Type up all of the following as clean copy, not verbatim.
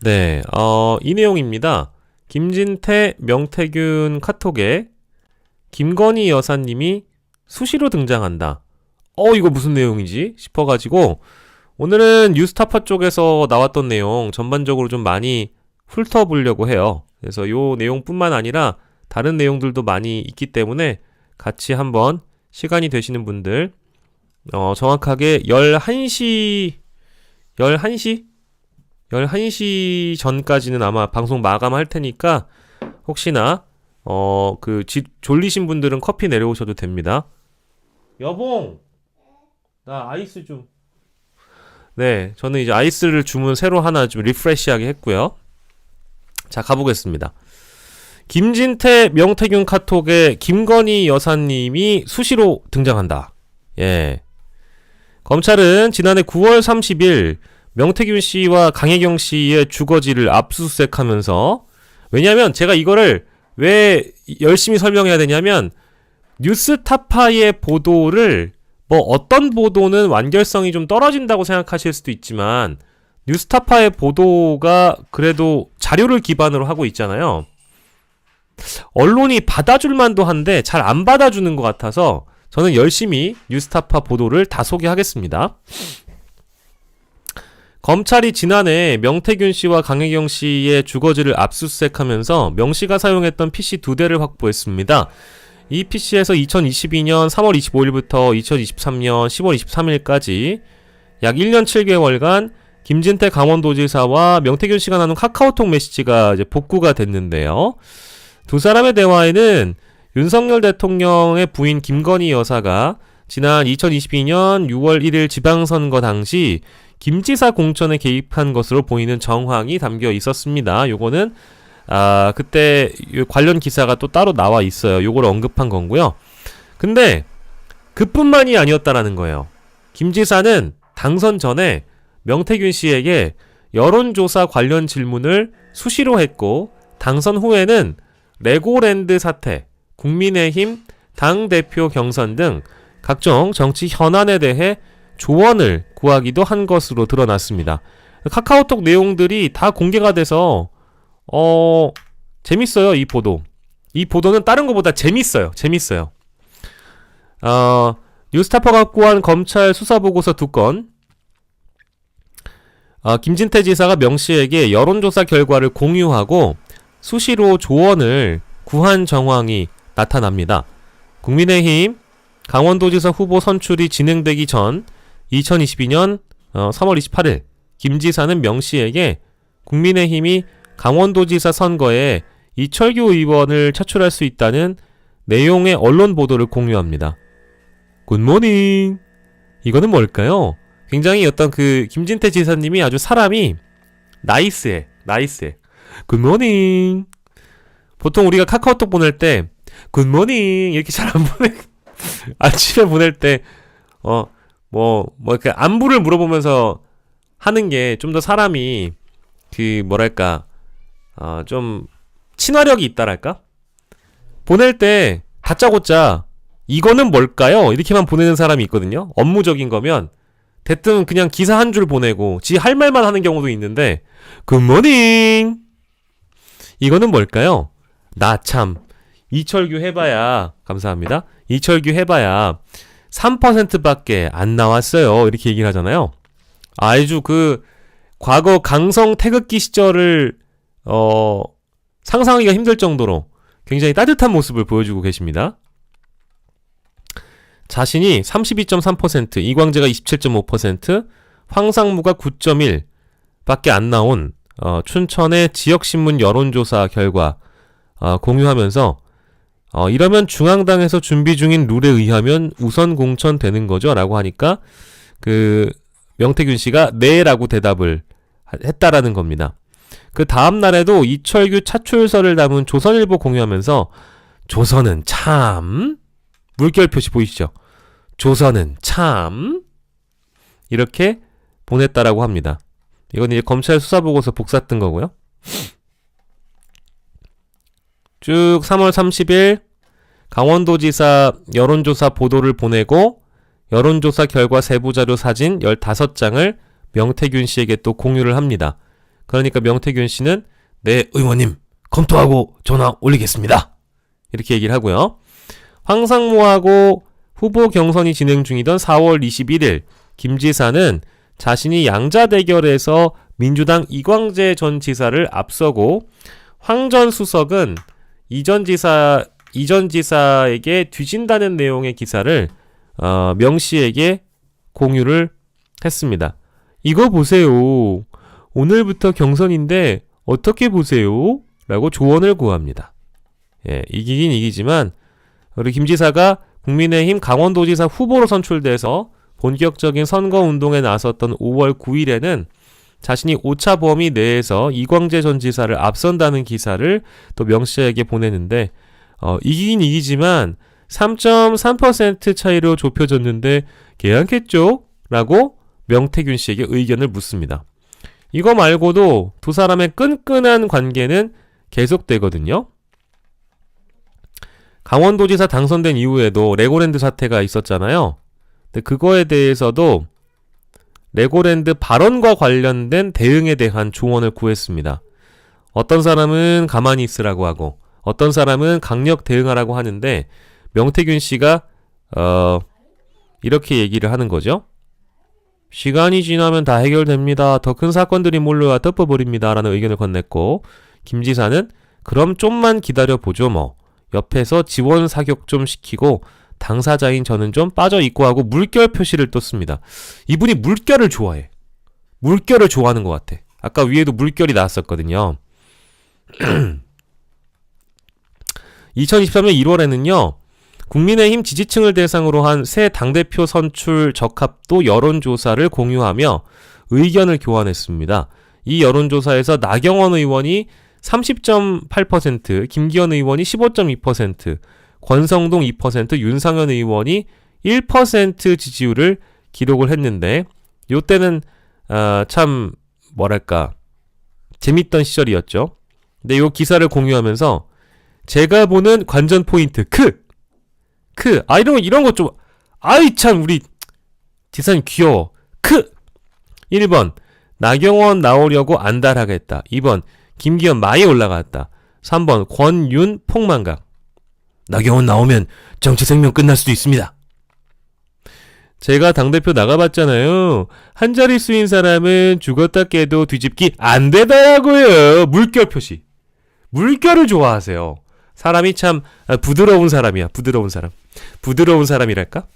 네, 이 내용입니다. 김진태, 명태균 카톡에 김건희 여사님이 수시로 등장한다. 이거 무슨 내용이지? 싶어가지고 오늘은 뉴스타파 쪽에서 나왔던 내용 전반적으로 좀 많이 훑어보려고 해요. 그래서 요 내용뿐만 아니라 다른 내용들도 많이 있기 때문에 같이 한번 시간이 되시는 분들 정확하게 11시 전까지는 아마 방송 마감할 테니까 혹시나 졸리신 분들은 커피 내려오셔도 됩니다. 여봉! 나 아이스 좀. 네, 저는 이제 아이스를 주문 새로 하나 좀 리프레시하게 했고요. 자, 가보겠습니다. 김진태, 명태균 카톡에 김건희 여사님이 수시로 등장한다. 예. 검찰은 지난해 9월 30일 명태균 씨와 강혜경 씨의 주거지를 압수수색하면서, 왜냐면 제가 이거를 왜 열심히 설명해야 되냐면 뉴스타파의 보도를 어떤 보도는 완결성이 좀 떨어진다고 생각하실 수도 있지만 뉴스타파의 보도가 그래도 자료를 기반으로 하고 있잖아요. 언론이 받아줄 만도 한데 잘 안 받아주는 것 같아서 저는 열심히 뉴스타파 보도를 다 소개하겠습니다. 검찰이 지난해 명태균 씨와 강혜경 씨의 주거지를 압수수색하면서 명 씨가 사용했던 PC 2대를 확보했습니다. 이 PC에서 2022년 3월 25일부터 2023년 10월 23일까지 약 1년 7개월간 김진태 강원도지사와 명태균 씨가 나눈 카카오톡 메시지가 이제 복구가 됐는데요. 두 사람의 대화에는 윤석열 대통령의 부인 김건희 여사가 지난 2022년 6월 1일 지방선거 당시 김지사 공천에 개입한 것으로 보이는 정황이 담겨 있었습니다. 요거는 그때 관련 기사가 또 따로 나와 있어요. 요걸 언급한 건고요. 근데 그뿐만이 아니었다라는 거예요. 김 지사는 당선 전에 명태균 씨에게 여론조사 관련 질문을 수시로 했고, 당선 후에는 레고랜드 사태, 국민의힘 당대표 경선 등 각종 정치 현안에 대해 조언을 구하기도 한 것으로 드러났습니다. 카카오톡 내용들이 다 공개가 돼서 재밌어요. 이 보도. 이 보도는 다른 것보다 재밌어요. 뉴스타파가 구한 검찰 수사보고서 2건. 김진태 지사가 명 씨에게 여론조사 결과를 공유하고 수시로 조언을 구한 정황이 나타납니다. 국민의힘 강원도지사 후보 선출이 진행되기 전 2022년 3월 28일 김 지사는 명 씨에게 국민의힘이 강원도지사 선거에 이철규 의원을 차출할 수 있다는 내용의 언론 보도를 공유합니다. 굿모닝. 이거는 뭘까요? 굉장히 김진태 지사님이 아주 사람이 나이스해. 굿모닝. 보통 우리가 카카오톡 보낼 때 굿모닝 이렇게 잘 안 보내. 아침에 보낼 때 이렇게 안부를 물어보면서 하는 게 좀 더 사람이 좀 친화력이 있다랄까? 보낼 때 다짜고짜 이거는 뭘까요? 이렇게만 보내는 사람이 있거든요. 업무적인 거면 대뜸 그냥 기사 한 줄 보내고 지 할 말만 하는 경우도 있는데, 굿모닝. 이거는 뭘까요? 나 참 이철규 해봐야, 감사합니다, 이철규 해봐야 3%밖에 안 나왔어요. 이렇게 얘기를 하잖아요. 아주 과거 강성 태극기 시절을 상상하기가 힘들 정도로 굉장히 따뜻한 모습을 보여주고 계십니다. 자신이 32.3%, 이광재가 27.5%, 황상무가 9.1 밖에 안 나온 춘천의 지역신문 여론조사 결과 공유하면서 이러면 중앙당에서 준비 중인 룰에 의하면 우선 공천되는 거죠? 라고 하니까 명태균 씨가 네라고 대답을 했다라는 겁니다. 그 다음 날에도 이철규 차출서를 담은 조선일보 공유하면서 조선은 참, 물결 표시 보이시죠? 조선은 참, 이렇게 보냈다라고 합니다. 이건 이제 검찰 수사보고서 복사 뜬 거고요. 쭉 3월 30일 강원도지사 여론조사 보도를 보내고 여론조사 결과 세부자료 사진 15장을 명태균 씨에게 또 공유를 합니다. 그러니까 명태균 씨는 네, 의원님 검토하고 전화 올리겠습니다. 이렇게 얘기를 하고요. 황상무하고 후보 경선이 진행 중이던 4월 21일 김 지사는 자신이 양자 대결에서 민주당 이광재 전 지사를 앞서고 황 전 수석은 이전 지사에게 뒤진다는 내용의 기사를 명 씨에게 공유를 했습니다. 이거 보세요. 오늘부터 경선인데 어떻게 보세요? 라고 조언을 구합니다. 예, 이기긴 이기지만 우리 김 지사가 국민의힘 강원도지사 후보로 선출돼서 본격적인 선거운동에 나섰던 5월 9일에는 자신이 오차범위 내에서 이광재 전 지사를 앞선다는 기사를 또 명 씨에게 보내는데 이기긴 이기지만 3.3% 차이로 좁혀졌는데 괜찮겠죠? 라고 명태균 씨에게 의견을 묻습니다. 이거 말고도 두 사람의 끈끈한 관계는 계속되거든요. 강원도지사 당선된 이후에도 레고랜드 사태가 있었잖아요. 근데 그거에 대해서도 레고랜드 발언과 관련된 대응에 대한 조언을 구했습니다. 어떤 사람은 가만히 있으라고 하고 어떤 사람은 강력 대응하라고 하는데 명태균 씨가 이렇게 얘기를 하는 거죠. 시간이 지나면 다 해결됩니다. 더 큰 사건들이 몰려와 덮어버립니다. 라는 의견을 건넸고 김 지사는 그럼 좀만 기다려보죠 뭐. 옆에서 지원 사격 좀 시키고 당사자인 저는 좀 빠져있고 하고 물결 표시를 떴습니다. 이분이 물결을 좋아해. 물결을 좋아하는 것 같아. 아까 위에도 물결이 나왔었거든요. 2023년 1월에는요. 국민의힘 지지층을 대상으로 한 새 당대표 선출 적합도 여론조사를 공유하며 의견을 교환했습니다. 이 여론조사에서 나경원 의원이 30.8%, 김기현 의원이 15.2%, 권성동 2%, 윤상현 의원이 1% 지지율을 기록을 했는데 요때는 참 뭐랄까 재밌던 시절이었죠. 근데 요 기사를 공유하면서 제가 보는 관전 포인트 이런 거 좀 아이 참 우리 지사님 귀여워. 1번 나경원 나오려고 안달하겠다. 2번 김기현 많이 올라갔다. 3번 권윤 폭망각. 나경원 나오면 정치 생명 끝날 수도 있습니다. 제가 당대표 나가봤잖아요. 한 자릿수인 사람은 죽었다 깨도 뒤집기 안 되더라고요. 물결 표시. 물결을 좋아하세요. 사람이 참 부드러운 사람이야. 부드러운 사람. 부드러운 사람이랄까?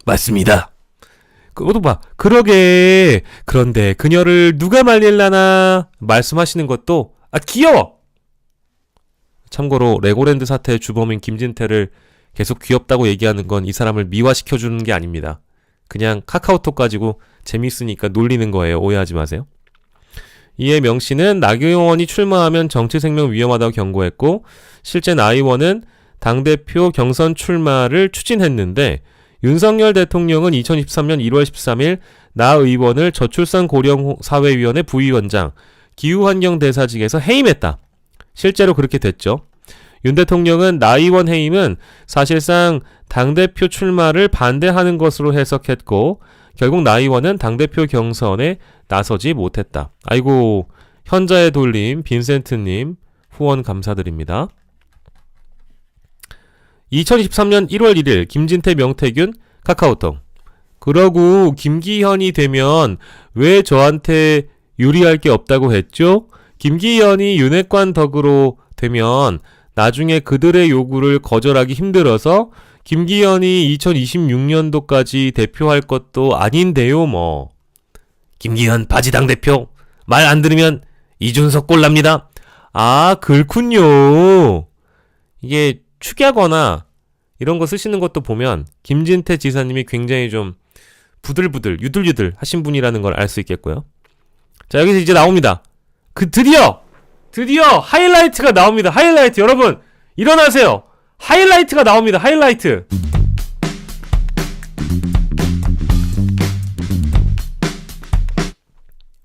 맞습니다. 그것도 봐. 그러게. 그런데 그녀를 누가 말릴라나 말씀하시는 것도 귀여워. 참고로 레고랜드 사태의 주범인 김진태를 계속 귀엽다고 얘기하는 건 이 사람을 미화시켜주는 게 아닙니다. 그냥 카카오톡 가지고 재밌으니까 놀리는 거예요. 오해하지 마세요. 이에 명 씨는 나경원이 출마하면 정치 생명 위험하다고 경고했고 실제 나 의원은 당대표 경선 출마를 추진했는데 윤석열 대통령은 2023년 1월 13일 나 의원을 저출산 고령 사회위원회 부위원장 기후환경대사직에서 해임했다. 실제로 그렇게 됐죠. 윤 대통령은 나 의원 해임은 사실상 당대표 출마를 반대하는 것으로 해석했고 결국 나 의원은 당대표 경선에 나서지 못했다. 아이고 현자의 돌림 빈센트님 후원 감사드립니다. 2023년 1월 1일 김진태 명태균 카카오톡. 그러고 김기현이 되면 왜 저한테 유리할 게 없다고 했죠? 김기현이 윤핵관 덕으로 되면 나중에 그들의 요구를 거절하기 힘들어서 김기현이 2026년도까지 대표할 것도 아닌데요 뭐. 김기현 바지 당대표 말 안 들으면 이준석 꼴납니다. 그렇군요. 이게 축야거나 이런 거 쓰시는 것도 보면 김진태 지사님이 굉장히 좀 부들부들 유들유들 하신 분이라는 걸 알 수 있겠고요. 자 여기서 이제 나옵니다. 드디어 하이라이트가 나옵니다. 하이라이트 여러분 일어나세요. 하이라이트가 나옵니다. 하이라이트.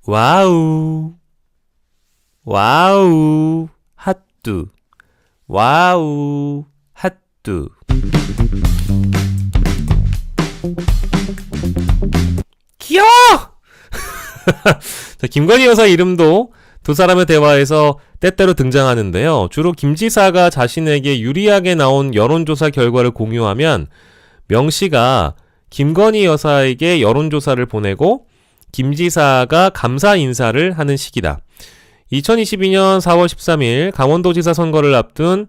와우 핫뚜 와우 핫뚜 귀여워. 자, 김건희 여사 이름도 두 사람의 대화에서 때때로 등장하는데요. 주로 김 지사가 자신에게 유리하게 나온 여론조사 결과를 공유하면 명 씨가 김건희 여사에게 여론조사를 보내고 김 지사가 감사 인사를 하는 시기다. 2022년 4월 13일 강원도지사 선거를 앞둔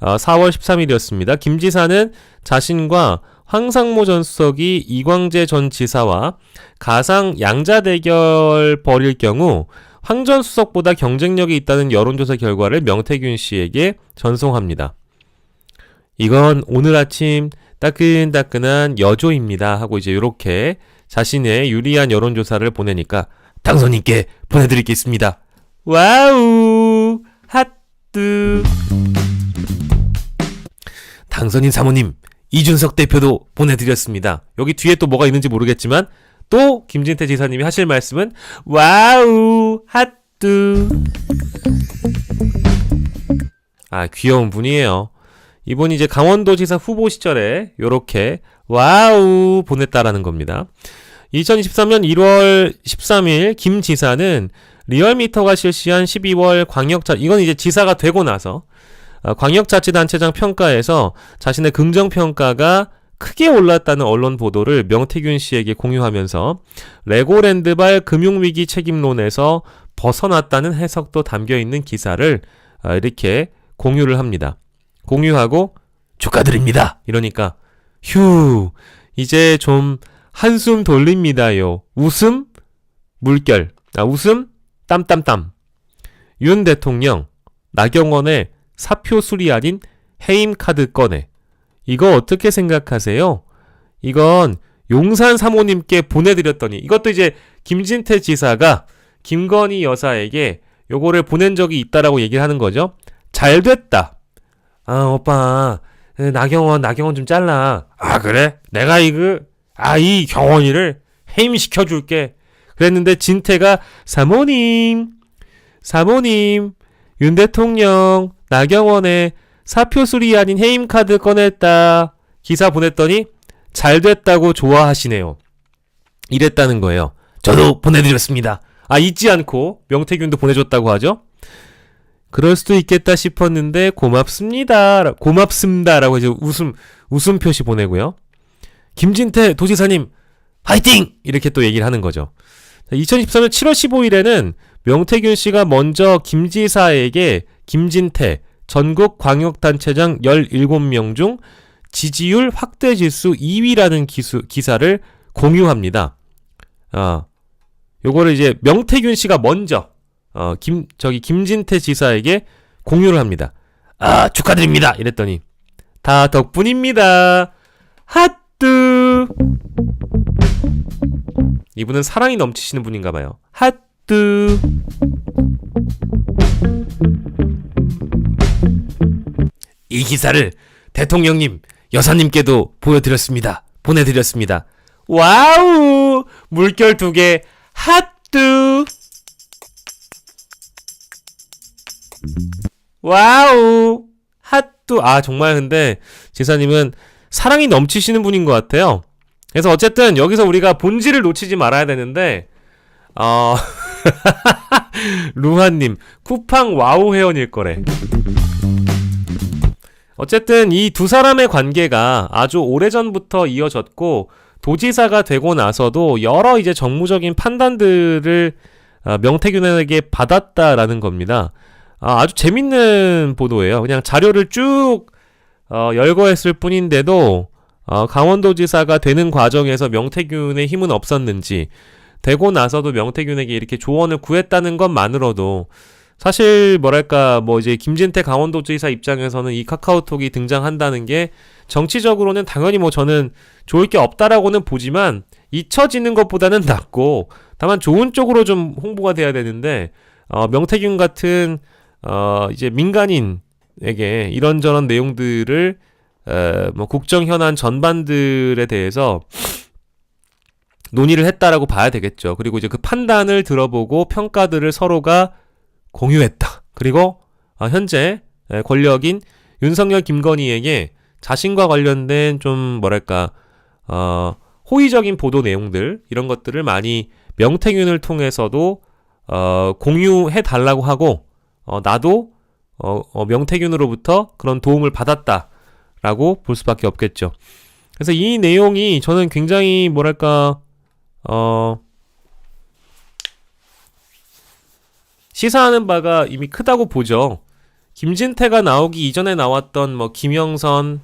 4월 13일이었습니다. 김 지사는 자신과 황상무 전 수석이 이광재 전 지사와 가상 양자 대결 벌일 경우 황 전 수석보다 경쟁력이 있다는 여론조사 결과를 명태균 씨에게 전송합니다. 이건 오늘 아침 따끈따끈한 여조입니다 하고 이제 이렇게 자신의 유리한 여론조사를 보내니까 당선인께 보내드리겠습니다. 와우 핫뜨. 당선인 사모님 이준석 대표도 보내드렸습니다. 여기 뒤에 또 뭐가 있는지 모르겠지만 또 김진태 지사님이 하실 말씀은 와우 핫뜨. 아, 귀여운 분이에요. 이분이 이제 강원도지사 후보 시절에 요렇게 와우 보냈다라는 겁니다. 2023년 1월 13일 김 지사는 리얼미터가 실시한 12월 이건 이제 지사가 되고 나서 광역자치단체장 평가에서 자신의 긍정평가가 크게 올랐다는 언론 보도를 명태균 씨에게 공유하면서 레고랜드발 금융위기 책임론에서 벗어났다는 해석도 담겨있는 기사를 이렇게 공유를 합니다. 공유하고 축하드립니다. 이러니까 휴 이제 좀 한숨 돌립니다요. 웃음 물결 웃음 땀땀땀. 윤 대통령 나경원의 사표 수리 아닌 해임 카드 꺼내. 이거 어떻게 생각하세요? 이건 용산 사모님께 보내드렸더니 이것도 이제 김진태 지사가 김건희 여사에게 요거를 보낸 적이 있다라고 얘기를 하는 거죠. 잘 됐다. 아 오빠 나경원 좀 잘라. 아 그래? 내가 이 경원이를 해임시켜줄게. 그랬는데 진태가 사모님 윤 대통령 나경원의 사표 수리 아닌 해임 카드 꺼냈다. 기사 보냈더니 잘 됐다고 좋아하시네요. 이랬다는 거예요. 저도 보내드렸습니다. 아 잊지 않고 명태균도 보내줬다고 하죠. 그럴 수도 있겠다 싶었는데 고맙습니다라고 이제 웃음 표시 보내고요. 김진태 도지사님 화이팅! 이렇게 또 얘기를 하는 거죠. 2023년 7월 15일에는 명태균 씨가 먼저 김 지사에게 김진태 전국 광역단체장 17명 중 지지율 확대 지수 2위라는 기사를 공유합니다. 요거를 이제 명태균 씨가 먼저 김진태 지사에게 공유를 합니다. 아, 축하드립니다. 이랬더니 다 덕분입니다. 핫뜨. 이분은 사랑이 넘치시는 분인가 봐요. 핫뜨. 이 기사를 대통령님, 여사님께도 보내드렸습니다. 와우! 물결 2개 핫뜨. 와우! 핫뜨. 아, 정말 근데 지사님은 사랑이 넘치시는 분인 것 같아요. 그래서 어쨌든 여기서 우리가 본질을 놓치지 말아야 되는데 루하님 쿠팡 와우 회원일 거래. 어쨌든 이 두 사람의 관계가 아주 오래전부터 이어졌고 도지사가 되고 나서도 여러 이제 정무적인 판단들을 명태균에게 받았다라는 겁니다. 아주 재밌는 보도예요. 그냥 자료를 쭉 열거했을 뿐인데도 강원도지사가 되는 과정에서 명태균의 힘은 없었는지 되고 나서도 명태균에게 이렇게 조언을 구했다는 것만으로도 사실 뭐랄까 이제 김진태 강원도지사 입장에서는 이 카카오톡이 등장한다는 게 정치적으로는 당연히 저는 좋을 게 없다라고는 보지만 잊혀지는 것보다는 낫고 다만 좋은 쪽으로 좀 홍보가 돼야 되는데 명태균 같은 이제 민간인에게 이런저런 내용들을 국정 현안 전반들에 대해서 논의를 했다라고 봐야 되겠죠. 그리고 이제 그 판단을 들어보고 평가들을 서로가 공유했다. 그리고 현재 권력인 윤석열 김건희에게 자신과 관련된 좀 뭐랄까 호의적인 보도 내용들 이런 것들을 많이 명태균을 통해서도 공유해 달라고 하고 나도 명태균으로부터 그런 도움을 받았다라고 볼 수밖에 없겠죠. 그래서 이 내용이 저는 굉장히 뭐랄까 시사하는 바가 이미 크다고 보죠. 김진태가 나오기 이전에 나왔던 뭐 김영선,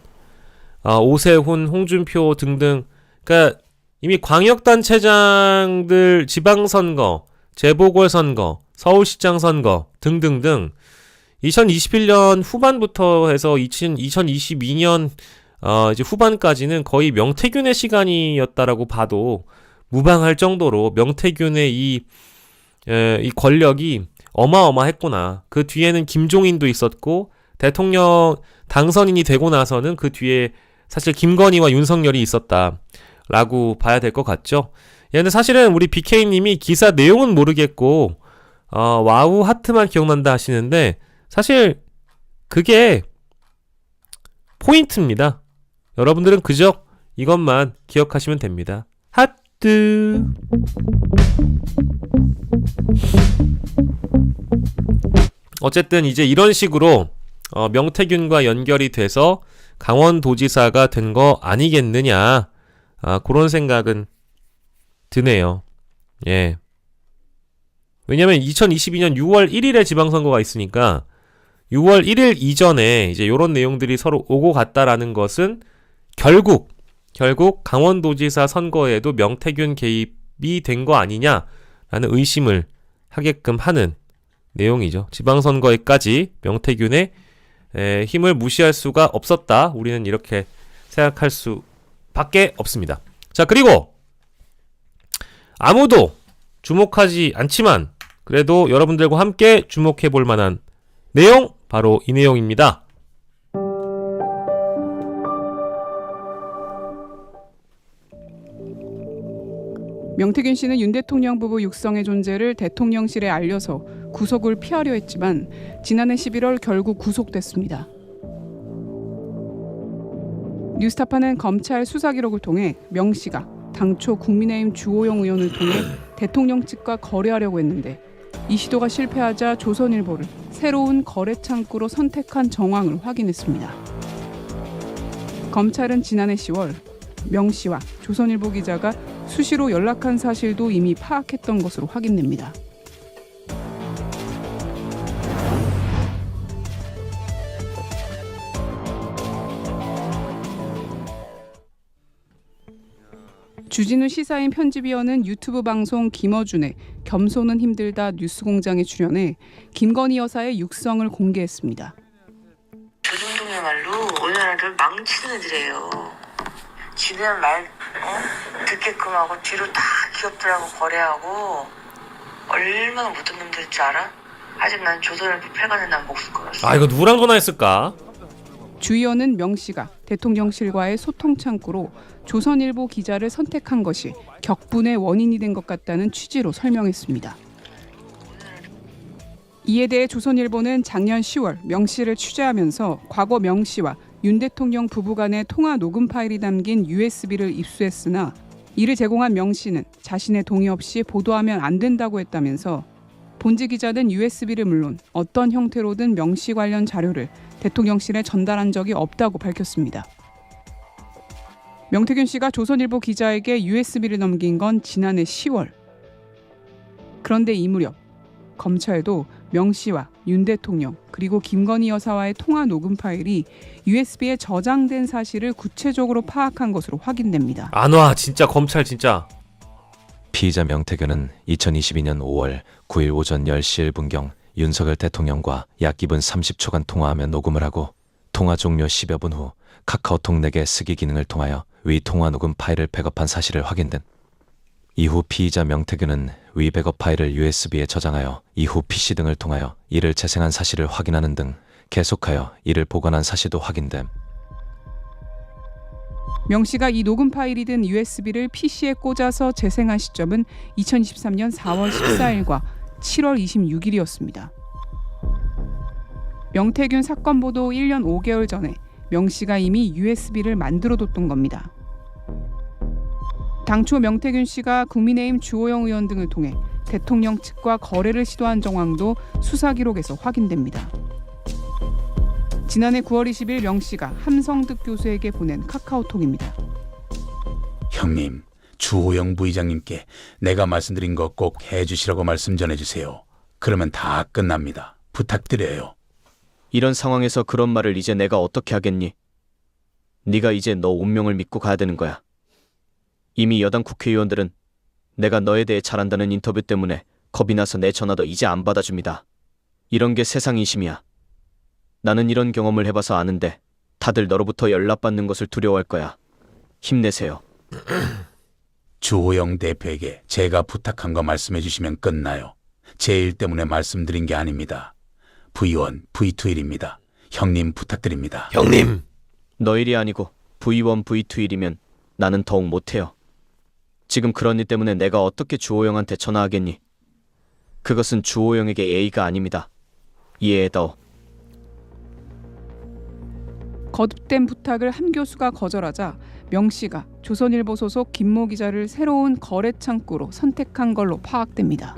오세훈, 홍준표 등등, 그러니까 이미 광역단체장들 지방선거, 재보궐선거, 서울시장 선거 등등등 2021년 후반부터 해서 2022년 이제 후반까지는 거의 명태균의 시간이었다라고 봐도 무방할 정도로 명태균의 이 권력이 어마어마했구나. 그 뒤에는 김종인도 있었고 대통령 당선인이 되고 나서는 그 뒤에 사실 김건희와 윤석열이 있었다라고 봐야 될 것 같죠. 근데 사실은 우리 BK님이 기사 내용은 모르겠고 와우 하트만 기억난다 하시는데 사실 그게 포인트입니다. 여러분들은 그저 이것만 기억하시면 됩니다. 하트. 어쨌든 이제 이런 식으로 명태균과 연결이 돼서 강원도지사가 된 거 아니겠느냐, 그런 생각은 드네요. 예. 왜냐면 2022년 6월 1일에 지방선거가 있으니까 6월 1일 이전에 이제 요런 내용들이 서로 오고 갔다라는 것은 결국 강원도지사 선거에도 명태균 개입이 된 거 아니냐라는 의심을 하게끔 하는 내용이죠. 지방선거에까지 명태균의 힘을 무시할 수가 없었다. 우리는 이렇게 생각할 수밖에 없습니다. 자, 그리고 아무도 주목하지 않지만 그래도 여러분들과 함께 주목해 볼 만한 내용, 바로 이 내용입니다. 명태균 씨는 윤 대통령 부부 육성의 존재를 대통령실에 알려서 구속을 피하려 했지만 지난해 11월 결국 구속됐습니다. 뉴스타파는 검찰 수사 기록을 통해 명 씨가 당초 국민의힘 주호영 의원을 통해 대통령 측과 거래하려고 했는데 이 시도가 실패하자 조선일보를 새로운 거래 창구로 선택한 정황을 확인했습니다. 검찰은 지난해 10월 명 씨와 조선일보 기자가 수시로 연락한 사실도 이미 파악했던 것으로 확인됩니다. 주진우 시사인 편집위원은 유튜브 방송 김어준의 겸손은 힘들다 뉴스공장에 출연해 김건희 여사의 육성을 공개했습니다. 저 정도야말로 우리나라를 망치는 애들이에요. 지는 말 듣게끔 하고 뒤로 다 기업들하고 거래하고 얼마나 못된 놈들일 줄 알아? 아직 난 조선일보 폐간에 난 목숨 걸었어. 이거 누구랑 전화했을까? 주 의원은 명 씨가 대통령실과의 소통 창구로 조선일보 기자를 선택한 것이 격분의 원인이 된 것 같다는 취지로 설명했습니다. 이에 대해 조선일보는 작년 10월 명 씨를 취재하면서 과거 명 씨와 윤 대통령 부부 간의 통화 녹음 파일이 담긴 USB를 입수했으나 이를 제공한 명 씨는 자신의 동의 없이 보도하면 안 된다고 했다면서 본지 기자는 USB를 물론 어떤 형태로든 명 씨 관련 자료를 대통령실에 전달한 적이 없다고 밝혔습니다. 명태균 씨가 조선일보 기자에게 USB를 넘긴 건 지난해 10월. 그런데 이 무렵 검찰도 명 씨와 윤 대통령 그리고 김건희 여사와의 통화 녹음 파일이 USB에 저장된 사실을 구체적으로 파악한 것으로 확인됩니다. 안 와, 진짜 검찰 진짜. 피의자 명태균은 2022년 5월 9일 오전 10시 1분경 윤석열 대통령과 약 2분 30초간 통화하며 녹음을 하고 통화 종료 10여 분 후 카카오톡 내게 쓰기 기능을 통하여 위 통화 녹음 파일을 백업한 사실을 확인된. 이후 피의자 명태균은 위 백업 파일을 USB에 저장하여 이후 PC 등을 통하여 이를 재생한 사실을 확인하는 등 계속하여 이를 보관한 사실도 확인됨. 명 씨가 이 녹음 파일이 든 USB를 PC에 꽂아서 재생한 시점은 2023년 4월 14일과 7월 26일이었습니다. 명태균 사건 보도 1년 5개월 전에 명 씨가 이미 USB를 만들어뒀던 겁니다. 당초 명태균 씨가 국민의힘 주호영 의원 등을 통해 대통령 측과 거래를 시도한 정황도 수사 기록에서 확인됩니다. 지난해 9월 20일 명 씨가 함성득 교수에게 보낸 카카오톡입니다. 형님, 주호영 부의장님께 내가 말씀드린 거 꼭 해주시라고 말씀 전해주세요. 그러면 다 끝납니다. 부탁드려요. 이런 상황에서 그런 말을 이제 내가 어떻게 하겠니? 네가 이제 너 운명을 믿고 가야 되는 거야. 이미 여당 국회의원들은 내가 너에 대해 잘한다는 인터뷰 때문에 겁이 나서 내 전화도 이제 안 받아줍니다. 이런 게 세상 이심이야. 나는 이런 경험을 해봐서 아는데 다들 너로부터 연락받는 것을 두려워할 거야. 힘내세요. 주호영 대표에게 제가 부탁한 거 말씀해 주시면 끝나요. 제 일 때문에 말씀드린 게 아닙니다. V1, V2일입니다. 형님 부탁드립니다. 형님. 너 일이 아니고 V1, V2 일이면 나는 더욱 못해요. 지금 그런 일 때문에 내가 어떻게 주호영한테 전화하겠니? 그것은 주호영에게 예의가 아닙니다. 이해해다오. 거듭된 부탁을 함 교수가 거절하자 명 씨가 조선일보 소속 김모 기자를 새로운 거래 창구로 선택한 걸로 파악됩니다.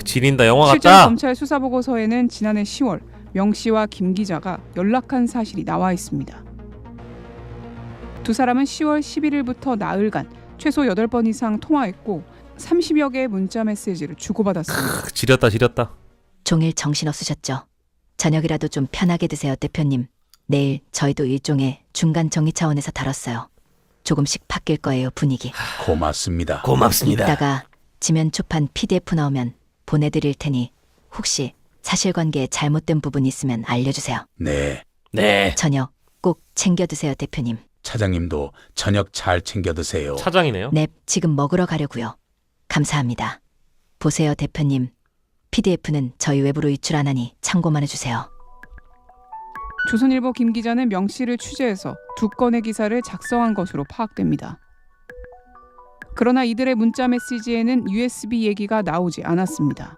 지린다. 영화 실제 같다. 검찰 수사 보고서에는 지난해 10월 명 씨와 김 기자가 연락한 사실이 나와 있습니다. 두 사람은 10월 11일부터 나흘간 최소 8번 이상 통화했고 30여 개의 문자 메시지를 주고받았습니다. 지렸다. 종일 정신없으셨죠? 저녁이라도 좀 편하게 드세요, 대표님. 내일 저희도 일종의 중간 정리 차원에서 다뤘어요. 조금씩 바뀔 거예요, 분위기. 고맙습니다. 고맙습니다. 이따가 지면 초판 PDF 나오면 보내드릴 테니 혹시 사실관계에 잘못된 부분이 있으면 알려주세요. 네, 네. 저녁 꼭 챙겨 드세요, 대표님. 차장님도 저녁 잘 챙겨 드세요. 차장이네요. 넵, 지금 먹으러 가려고요. 감사합니다. 보세요, 대표님. PDF는 저희 외부로 유출 안 하니 참고만 해주세요. 조선일보 김 기자는 명 씨를 취재해서 2건의 기사를 작성한 것으로 파악됩니다. 그러나 이들의 문자 메시지에는 USB 얘기가 나오지 않았습니다.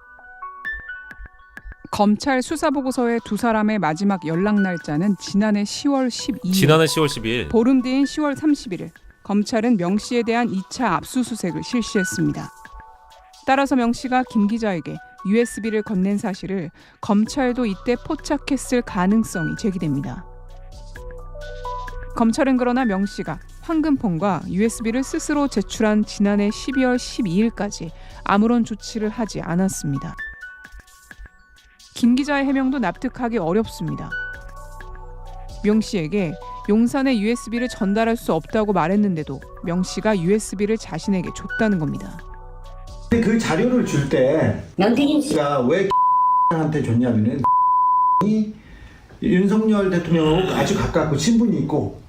검찰 수사 보고서의 두 사람의 마지막 연락 날짜는 지난해 10월 12일. 지난해 10월 12일. 보름 뒤인 10월 31일 검찰은 명 씨에 대한 2차 압수수색을 실시했습니다. 따라서 명 씨가 김 기자에게 USB를 건넨 사실을 검찰도 이때 포착했을 가능성이 제기됩니다. 검찰은 그러나 명 씨가 황금폰과 USB를 스스로 제출한 지난해 12월 12일까지 아무런 조치를 하지 않았습니다. 김 기자의 해명도 납득하기 어렵습니다. 명 씨에게 용산에 USB를 전달할 수 없다고 말했는데도 명 씨가 USB를 자신에게 줬다는 겁니다. 그 자료를 줄 때 명태균 씨 제가 왜 한테 줬냐면은 이 윤석열 대통령하고 아주 가깝고 친분이 있고.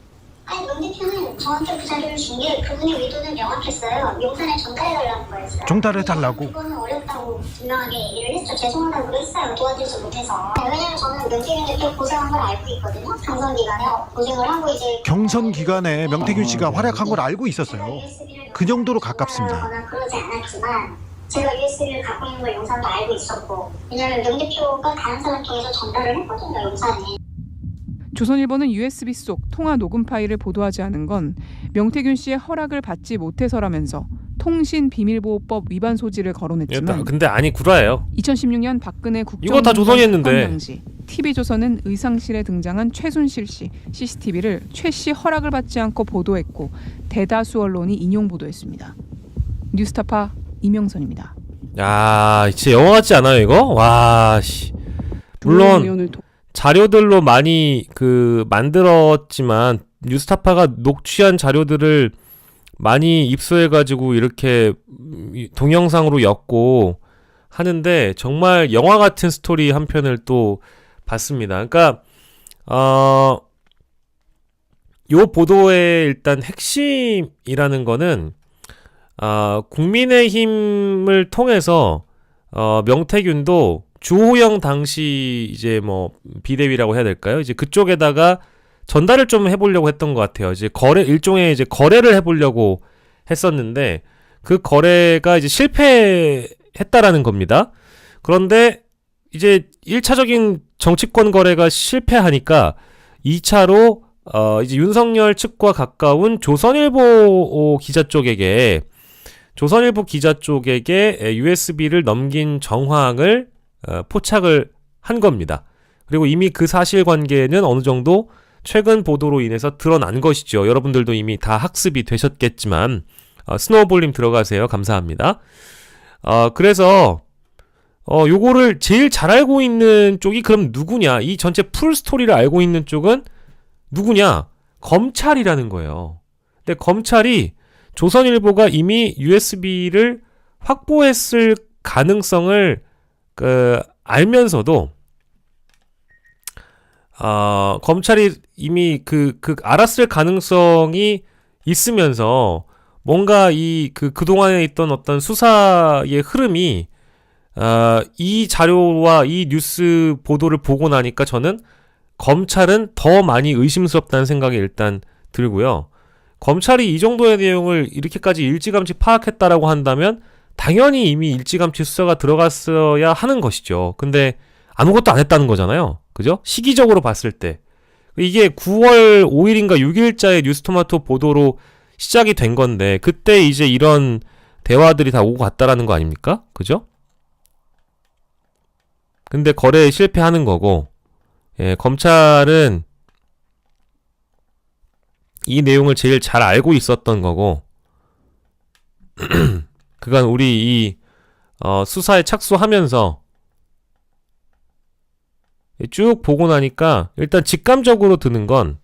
아니 명 대표는 저한테 그 자료를 준 게 그분의 의도는 명확했어요. 용산에 전달해달라는 거였어요. 전달해달라고? 그거는 어렵다고 분명하게 얘기를 했죠. 죄송하다고 했어요. 도와주지 못해서. 왜냐면 저는 명태균 대표 고생한 걸 알고 있거든요. 경선 기간에 고생을 하고 이제 경선 기간에 명태균 씨가 활약한 걸 알고 있었어요. 그 정도로 가깝습니다. 그러지 않았지만 제가 USB를 갖고 있는 걸 용산도 알고 있었고 왜냐면 명 대표가 다른 사람 통해서 전달을 했거든요. 용산에. 조선일보는 USB 속 통화 녹음 파일을 보도하지 않은 건 명태균 씨의 허락을 받지 못해서라면서 통신비밀보호법 위반 소지를 거론했지만 근데 아니 구라예요. 2016년 박근혜 국정농단 이거 다 조선이 했는데. 사건 당시 TV조선은 의상실에 등장한 최순실 씨 CCTV를 최 씨 허락을 받지 않고 보도했고 대다수 언론이 인용 보도했습니다. 뉴스타파 이명선입니다. 야, 진짜 영화 같지 않아요, 이거? 와, 씨. 물론 자료들로 많이 만들었지만 뉴스타파가 녹취한 자료들을 많이 입수해가지고 이렇게 동영상으로 엮고 하는데 정말 영화 같은 스토리 한 편을 또 봤습니다. 그러니까 요 보도의 일단 핵심이라는 거는 국민의힘을 통해서 명태균도 주호영 당시 이제 뭐 비대위라고 해야 될까요? 이제 그쪽에다가 전달을 좀 해보려고 했던 것 같아요. 이제 일종의 이제 거래를 해보려고 했었는데 그 거래가 이제 실패했다라는 겁니다. 그런데 이제 1차적인 정치권 거래가 실패하니까 2차로 이제 윤석열 측과 가까운 조선일보 기자 쪽에게 USB를 넘긴 정황을 포착을 한 겁니다. 그리고 이미 그 사실관계는 어느 정도 최근 보도로 인해서 드러난 것이죠. 여러분들도 이미 다 학습이 되셨겠지만 스노우볼님 들어가세요. 감사합니다. 그래서 요거를 제일 잘 알고 있는 쪽이 그럼 누구냐? 이 전체 풀 스토리를 알고 있는 쪽은 누구냐? 검찰이라는 거예요. 근데 검찰이 조선일보가 이미 USB를 확보했을 가능성을 알면서도 검찰이 이미 알았을 가능성이 있으면서 뭔가 그동안에 있던 어떤 수사의 흐름이 이 자료와 이 뉴스 보도를 보고 나니까 저는 검찰은 더 많이 의심스럽다는 생각이 일단 들고요. 검찰이 이 정도의 내용을 이렇게까지 일찌감치 파악했다라고 한다면 당연히 이미 일찌감치 수사가 들어갔어야 하는 것이죠. 근데 아무것도 안 했다는 거잖아요. 그죠? 시기적으로 봤을 때. 이게 9월 5일인가 6일자의 뉴스토마토 보도로 시작이 된 건데 그때 이제 이런 대화들이 다 오고 갔다라는 거 아닙니까? 그죠? 근데 거래에 실패하는 거고, 검찰은 이 내용을 제일 잘 알고 있었던 거고, 그간 우리 이 수사에 착수하면서 쭉 보고 나니까 일단 직감적으로 드는 건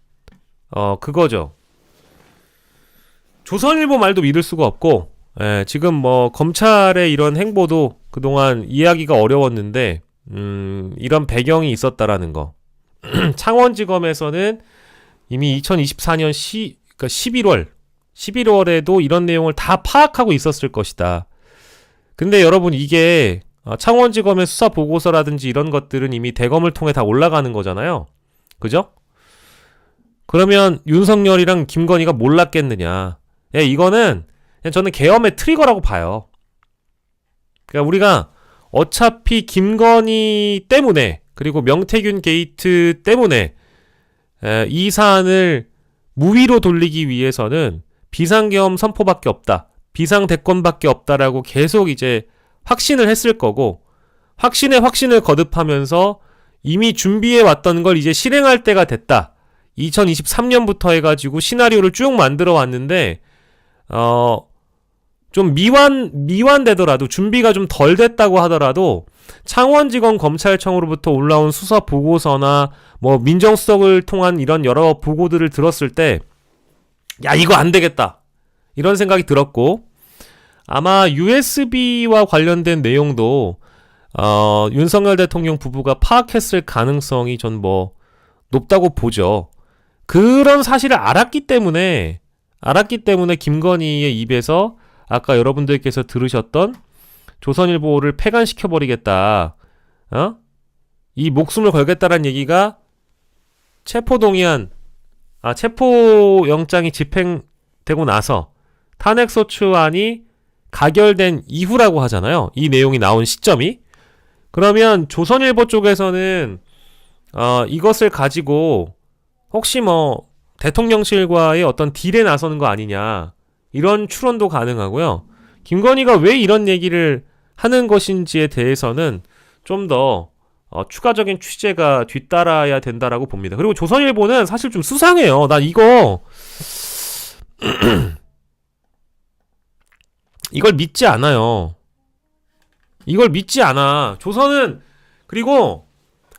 그거죠. 조선일보 말도 믿을 수가 없고, 지금 뭐 검찰의 이런 행보도 그동안 이해하기가 어려웠는데 이런 배경이 있었다라는 거. 창원지검에서는 이미 2024년 11월에도 이런 내용을 다 파악하고 있었을 것이다. 근데 여러분 이게 창원지검의 수사 보고서라든지 이런 것들은 이미 대검을 통해 다 올라가는 거잖아요. 그죠? 그러면 윤석열이랑 김건희가 몰랐겠느냐. 이거는 그냥 저는 계엄의 트리거라고 봐요. 그러니까 우리가 어차피 김건희 때문에 그리고 명태균 게이트 때문에 이 사안을 무위로 돌리기 위해서는 비상계엄 선포밖에 없다. 비상대권밖에 없다라고 계속 이제 확신을 했을 거고 확신에 확신을 거듭하면서 이미 준비해 왔던 걸 이제 실행할 때가 됐다. 2023년부터 해가지고 시나리오를 쭉 만들어 왔는데 좀 미완되더라도 준비가 좀 덜 됐다고 하더라도 창원지검 검찰청으로부터 올라온 수사 보고서나 뭐 민정수석을 통한 이런 여러 보고들을 들었을 때 야 이거 안 되겠다 이런 생각이 들었고 아마 USB와 관련된 내용도 윤석열 대통령 부부가 파악했을 가능성이 전 뭐 높다고 보죠. 그런 사실을 알았기 때문에 김건희의 입에서 아까 여러분들께서 들으셨던 조선일보를 폐간시켜버리겠다. 이 목숨을 걸겠다라는 얘기가 체포영장이 집행되고 나서 탄핵소추안이 가결된 이후라고 하잖아요. 이 내용이 나온 시점이. 그러면 조선일보 쪽에서는 이것을 가지고 혹시 뭐 대통령실과의 어떤 딜에 나서는 거 아니냐 이런 추론도 가능하고요. 김건희가 왜 이런 얘기를 하는 것인지에 대해서는 좀 더 추가적인 취재가 뒤따라야 된다라고 봅니다. 그리고 조선일보는 사실 좀 수상해요. 난 이거 이걸 믿지 않아요. 이걸 믿지 않아. 조선은 그리고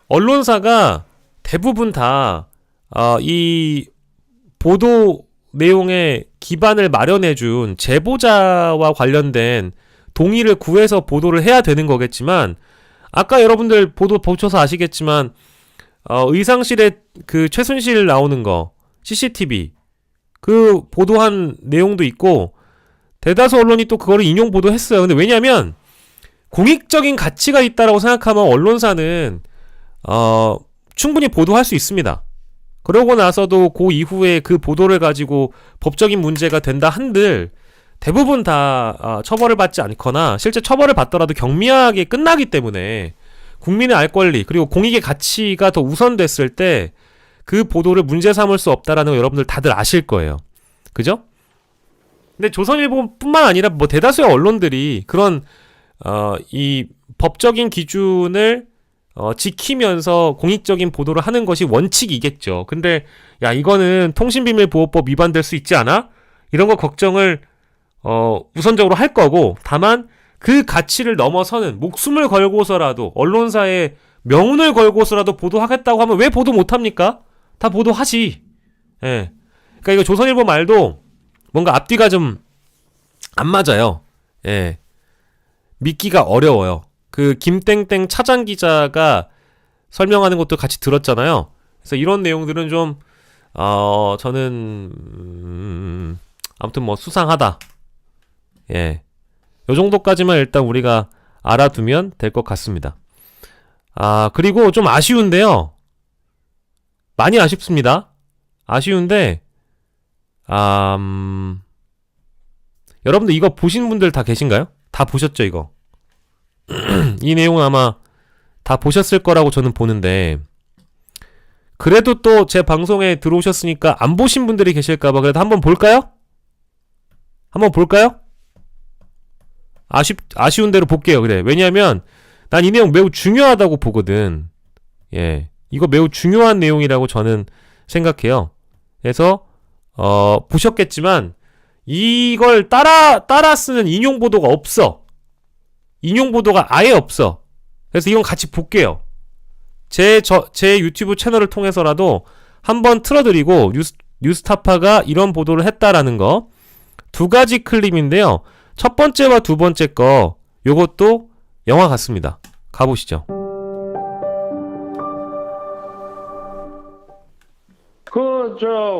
언론사가 대부분 다 이 보도 내용에 기반을 마련해준 제보자와 관련된 동의를 구해서 보도를 해야 되는 거겠지만 아까 여러분들 보도 보셔서 아시겠지만 의상실에 그 최순실 나오는 거 CCTV 그 보도한 내용도 있고 대다수 언론이 또 그거를 인용 보도했어요. 근데 왜냐면 공익적인 가치가 있다라고 생각하면 언론사는 충분히 보도할 수 있습니다. 그러고 나서도 그 이후에 그 보도를 가지고 법적인 문제가 된다 한들 대부분 다 처벌을 받지 않거나 실제 처벌을 받더라도 경미하게 끝나기 때문에 국민의 알 권리 그리고 공익의 가치가 더 우선됐을 때 그 보도를 문제 삼을 수 없다라는 거 여러분들 다들 아실 거예요. 그죠? 근데 조선일보뿐만 아니라 뭐 대다수의 언론들이 그런 이 법적인 기준을 지키면서 공익적인 보도를 하는 것이 원칙이겠죠. 근데 야 이거는 통신비밀보호법 위반될 수 있지 않아? 이런 거 걱정을 우선적으로 할 거고, 다만 그 가치를 넘어서는 목숨을 걸고서라도 언론사의 명운을 걸고서라도 보도하겠다고 하면 왜 보도 못합니까? 다 보도하지. 예. 그러니까 이거 조선일보 말도 뭔가 앞뒤가 좀 안 맞아요. 예. 믿기가 어려워요. 그 김땡땡 차장 기자가 설명하는 것도 같이 들었잖아요. 그래서 이런 내용들은 좀 저는 아무튼 뭐 수상하다. 예. 요 정도까지만 일단 우리가 알아두면 될 것 같습니다. 그리고 좀 아쉬운데요. 많이 아쉽습니다. 아쉬운데 여러분들 이거 보신 분들 다 계신가요? 다 보셨죠, 이거? 이 내용은 아마 다 보셨을 거라고 저는 보는데, 그래도 또 제 방송에 들어오셨으니까 안 보신 분들이 계실까봐 그래도 한번 볼까요? 한번 볼까요? 아쉬운 대로 볼게요. 그래. 왜냐면 난 이 내용 매우 중요하다고 보거든. 예. 이거 매우 중요한 내용이라고 저는 생각해요. 그래서 보셨겠지만 이걸 따라 쓰는 인용 보도가 없어. 인용 보도가 아예 없어. 그래서 이건 같이 볼게요. 제 유튜브 채널을 통해서라도 한번 틀어드리고 뉴스타파가 이런 보도를 했다라는 거 두 가지 클립인데요. 첫 번째와 두 번째 거 요것도 영화 같습니다. 가보시죠.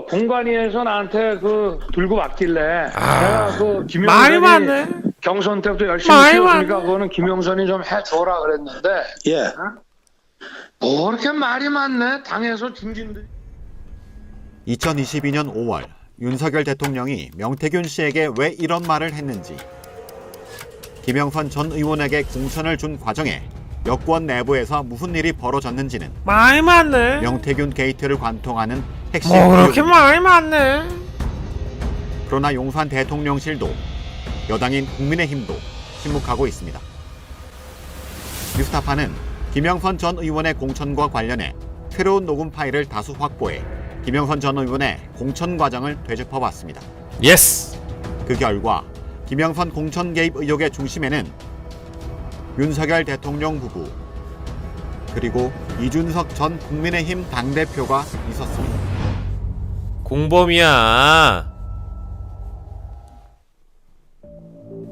공관위에서 나한테 들고 왔길래 내가 많이 김영선이 왔네. 경선 때부터 열심히 키웠으니까 그거는 김영선이 좀 해줘라 그랬는데 뭐 이렇게 말이 많네. 당에서 중진들. 2022년 5월 윤석열 대통령이 명태균 씨에게 왜 이런 말을 했는지, 김영선 전 의원에게 공천을 준 과정에 여권 내부에서 무슨 일이 벌어졌는지는 많이 많네. 명태균 게이트를 관통하는 핵심 그렇게 의혹입니다. 많이 많네. 그러나 용산 대통령실도 여당인 국민의힘도 침묵하고 있습니다. 뉴스타파는 김영선 전 의원의 공천과 관련해 새로운 녹음 파일을 다수 확보해 김영선 전 의원의 공천 과정을 되짚어봤습니다. 예스. 그 결과 김영선 공천 개입 의혹의 중심에는 윤석열 대통령 부부 그리고 이준석 전 국민의힘 당대표가 있었습니다. 공범이야.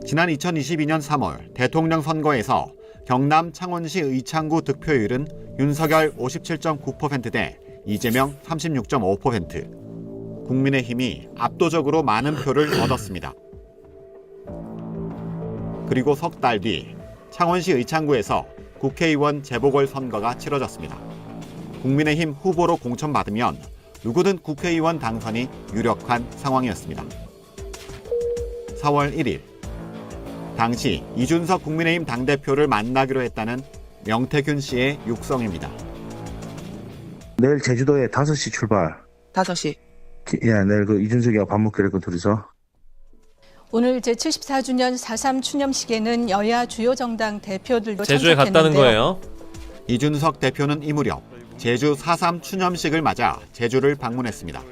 지난 2022년 3월 대통령 선거에서 경남 창원시 의창구 득표율은 윤석열 57.9%대 이재명 36.5%, 국민의힘이 압도적으로 많은 표를 얻었습니다. 그리고 석 달 뒤 창원시 의창구에서 국회의원 재보궐선거가 치러졌습니다. 국민의힘 후보로 공천받으면 누구든 국회의원 당선이 유력한 상황이었습니다. 4월 1일 당시 이준석 국민의힘 당대표를 만나기로 했다는 명태균 씨의 육성입니다. 내일 제주도에 5시 출발. 5시. 예, 내일 이준석이하고 밥 먹기로 했고 둘이서. 오늘 제74주년 4.3 추념식에는 여야 주요 정당 대표들도 제주에 참석했는데요. 갔다는 거예요. 이준석 대표는 이 무렵 제주 4.3 추념식을 맞아 제주를 방문했습니다.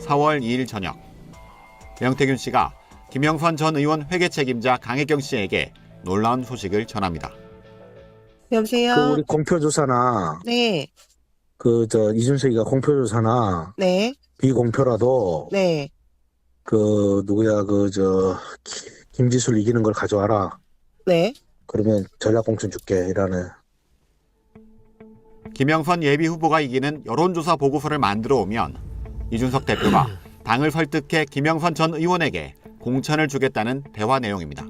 4월 2일 저녁 명태균 씨가 김영선 전 의원 회계 책임자 강혜경 씨에게 놀라운 소식을 전합니다. 여보세요? 우리 공표조사나 네. 이준석이가 공표조사나 네. 비공표라도 네. 김지수를 이기는 걸 가져와라. 네. 그러면 전략공천 줄게 이라는. 김영선 예비 후보가 이기는 여론조사 보고서를 만들어 오면 이준석 대표가 당을 설득해 김영선 전 의원에게 공천을 주겠다는 대화 내용입니다.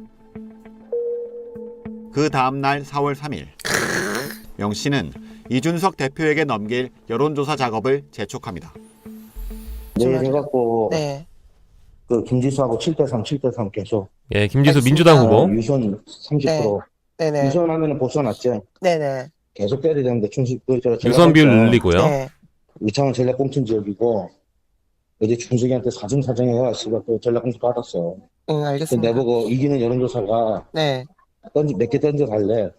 그 다음 날 4월 3일 명 씨는 이준석 대표에게 넘길 여론조사 작업을 재촉합니다. 내일 해갖고 네. 김지수하고 7대3 계속. 예, 김지수 민주당 후보. 유선 30%. 네네. 유선하면 보수 났지. 네네. 계속 때려야 되는데 유선 비율 늘리고요. 네. 의창은 전략공천 지역이고 어제 준석이한테 사정사정해가 씨발 또 전략공천 받았어. 응, 알겠습니다. 내보고 이기는 여론조사가 네. 몇 개 던져 갈래.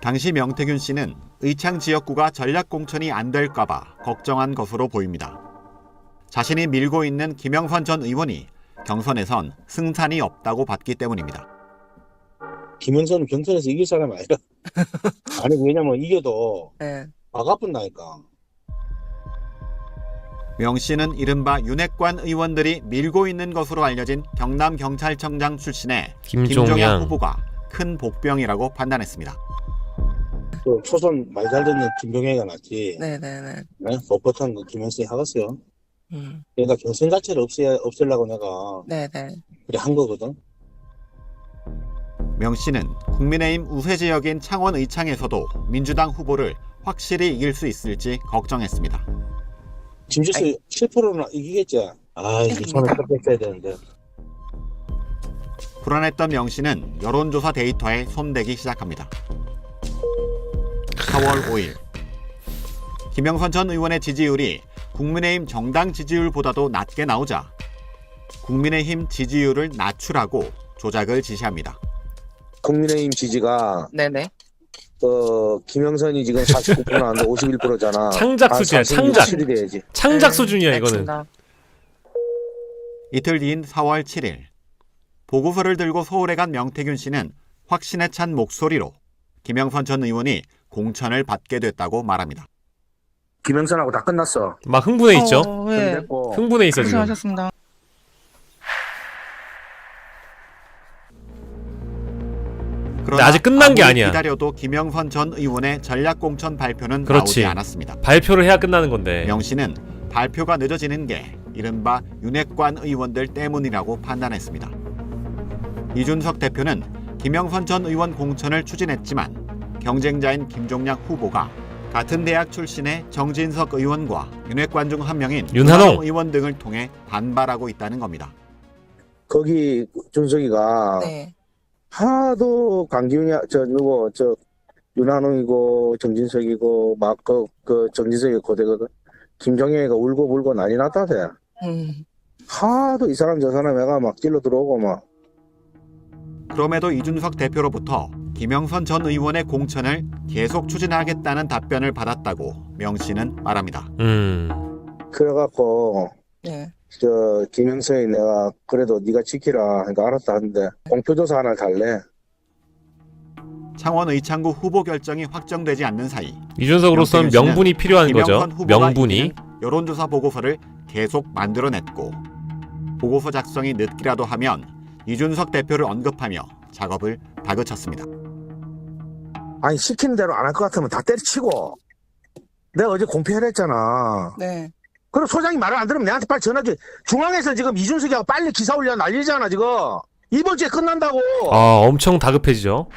당시 명태균 씨는 의창 지역구가 전략 공천이 안 될까봐 걱정한 것으로 보입니다. 자신이 밀고 있는 김영선 전 의원이 경선에선 승산이 없다고 봤기 때문입니다. 김영선은 경선에서 이길 사람이 아니라. 아니 왜냐면 이겨도 네. 아가뿐다니까. 명 씨는 이른바 윤핵관 의원들이 밀고 있는 것으로 알려진 경남경찰청장 출신의 김종양 후보가 큰 복병이라고 판단했습니다. 그 초선 말 잘 듣는 김종혜가 낫지. 네네네. 네? 뻣뻣한 그 김영선이 하겠어요. 그러니까 경선 자체를 없애려고 내가 네네. 그래 한 거거든. 명 씨는 국민의힘 우세 지역인 창원 의창에서도 민주당 후보를 확실히 이길 수 있을지 걱정했습니다. 김지수 7%는 이기겠지. 아, 이게 손을 뺏겨야 되는데. 불안했던 명 씨는 여론조사 데이터에 손대기 시작합니다. 4월 5일 김영선 전 의원의 지지율이 국민의힘 정당 지지율보다도 낮게 나오자 국민의힘 지지율을 낮추라고 조작을 지시합니다. 국민의힘 지지가 네네. 김영선이 지금 49% 나왔는데 51%잖아. 창작 수준이야, 창작. 돼야지. 창작 수준이야, 이거는. 이틀 뒤인 4월 7일 보고서를 들고 서울에 간 명태균 씨는 확신에 찬 목소리로 김영선 전 의원이 공천을 받게 됐다고 말합니다. 김영선하고 다 끝났어. 막 흥분해 있죠? 네. 흥분해 있어 지금. 고생하셨습니다. 그러나 아직 끝난 게 아무리 아니야. 기다려도 김영선 전 의원의 전략 공천 발표는 그렇지. 나오지 않았습니다. 발표를 해야 끝나는 건데. 명 씨는 발표가 늦어지는 게 이른바 윤핵관 의원들 때문이라고 판단했습니다. 이준석 대표는 김영선 전 의원 공천을 추진했지만 경쟁자인 김종양 후보가 같은 대학 출신의 정진석 의원과 윤핵관 중 한 명인 윤한홍 의원 등을 통해 반발하고 있다는 겁니다. 거기 준석이가 네. 하도 강기훈이 윤한홍이고 정진석이고 막 그 정진석이 고대거든. 김종혜가 울고 불고 난리 났다대. 하도 이 사람 저 사람 애가 막 찔러 들어오고 막. 그럼에도 이준석 대표로부터 김영선 전 의원의 공천을 계속 추진하겠다는 답변을 받았다고 명 씨는 말합니다. 그래갖고 네. 김영선이 내가 그래도 네가 지키라 하니까 알았다 하는데 공표조사 하나 달래. 창원 의창구 후보 결정이 확정되지 않는 사이 이준석으로서는 명분이 필요한 거죠. 명분이. 여론조사 보고서를 계속 만들어냈고 보고서 작성이 늦기라도 하면 이준석 대표를 언급하며 작업을 다그쳤습니다. 아니 시키는 대로 안 할 것 같으면 다 때려치고. 내가 어제 공표를 했잖아. 네. 그럼 소장이 말을 안 들으면 내한테 빨리 전화줘. 중앙에서 지금 이준석이가 빨리 기사 올려 난리잖아 지금. 이번 주에 끝난다고. 아, 엄청 다급해지죠.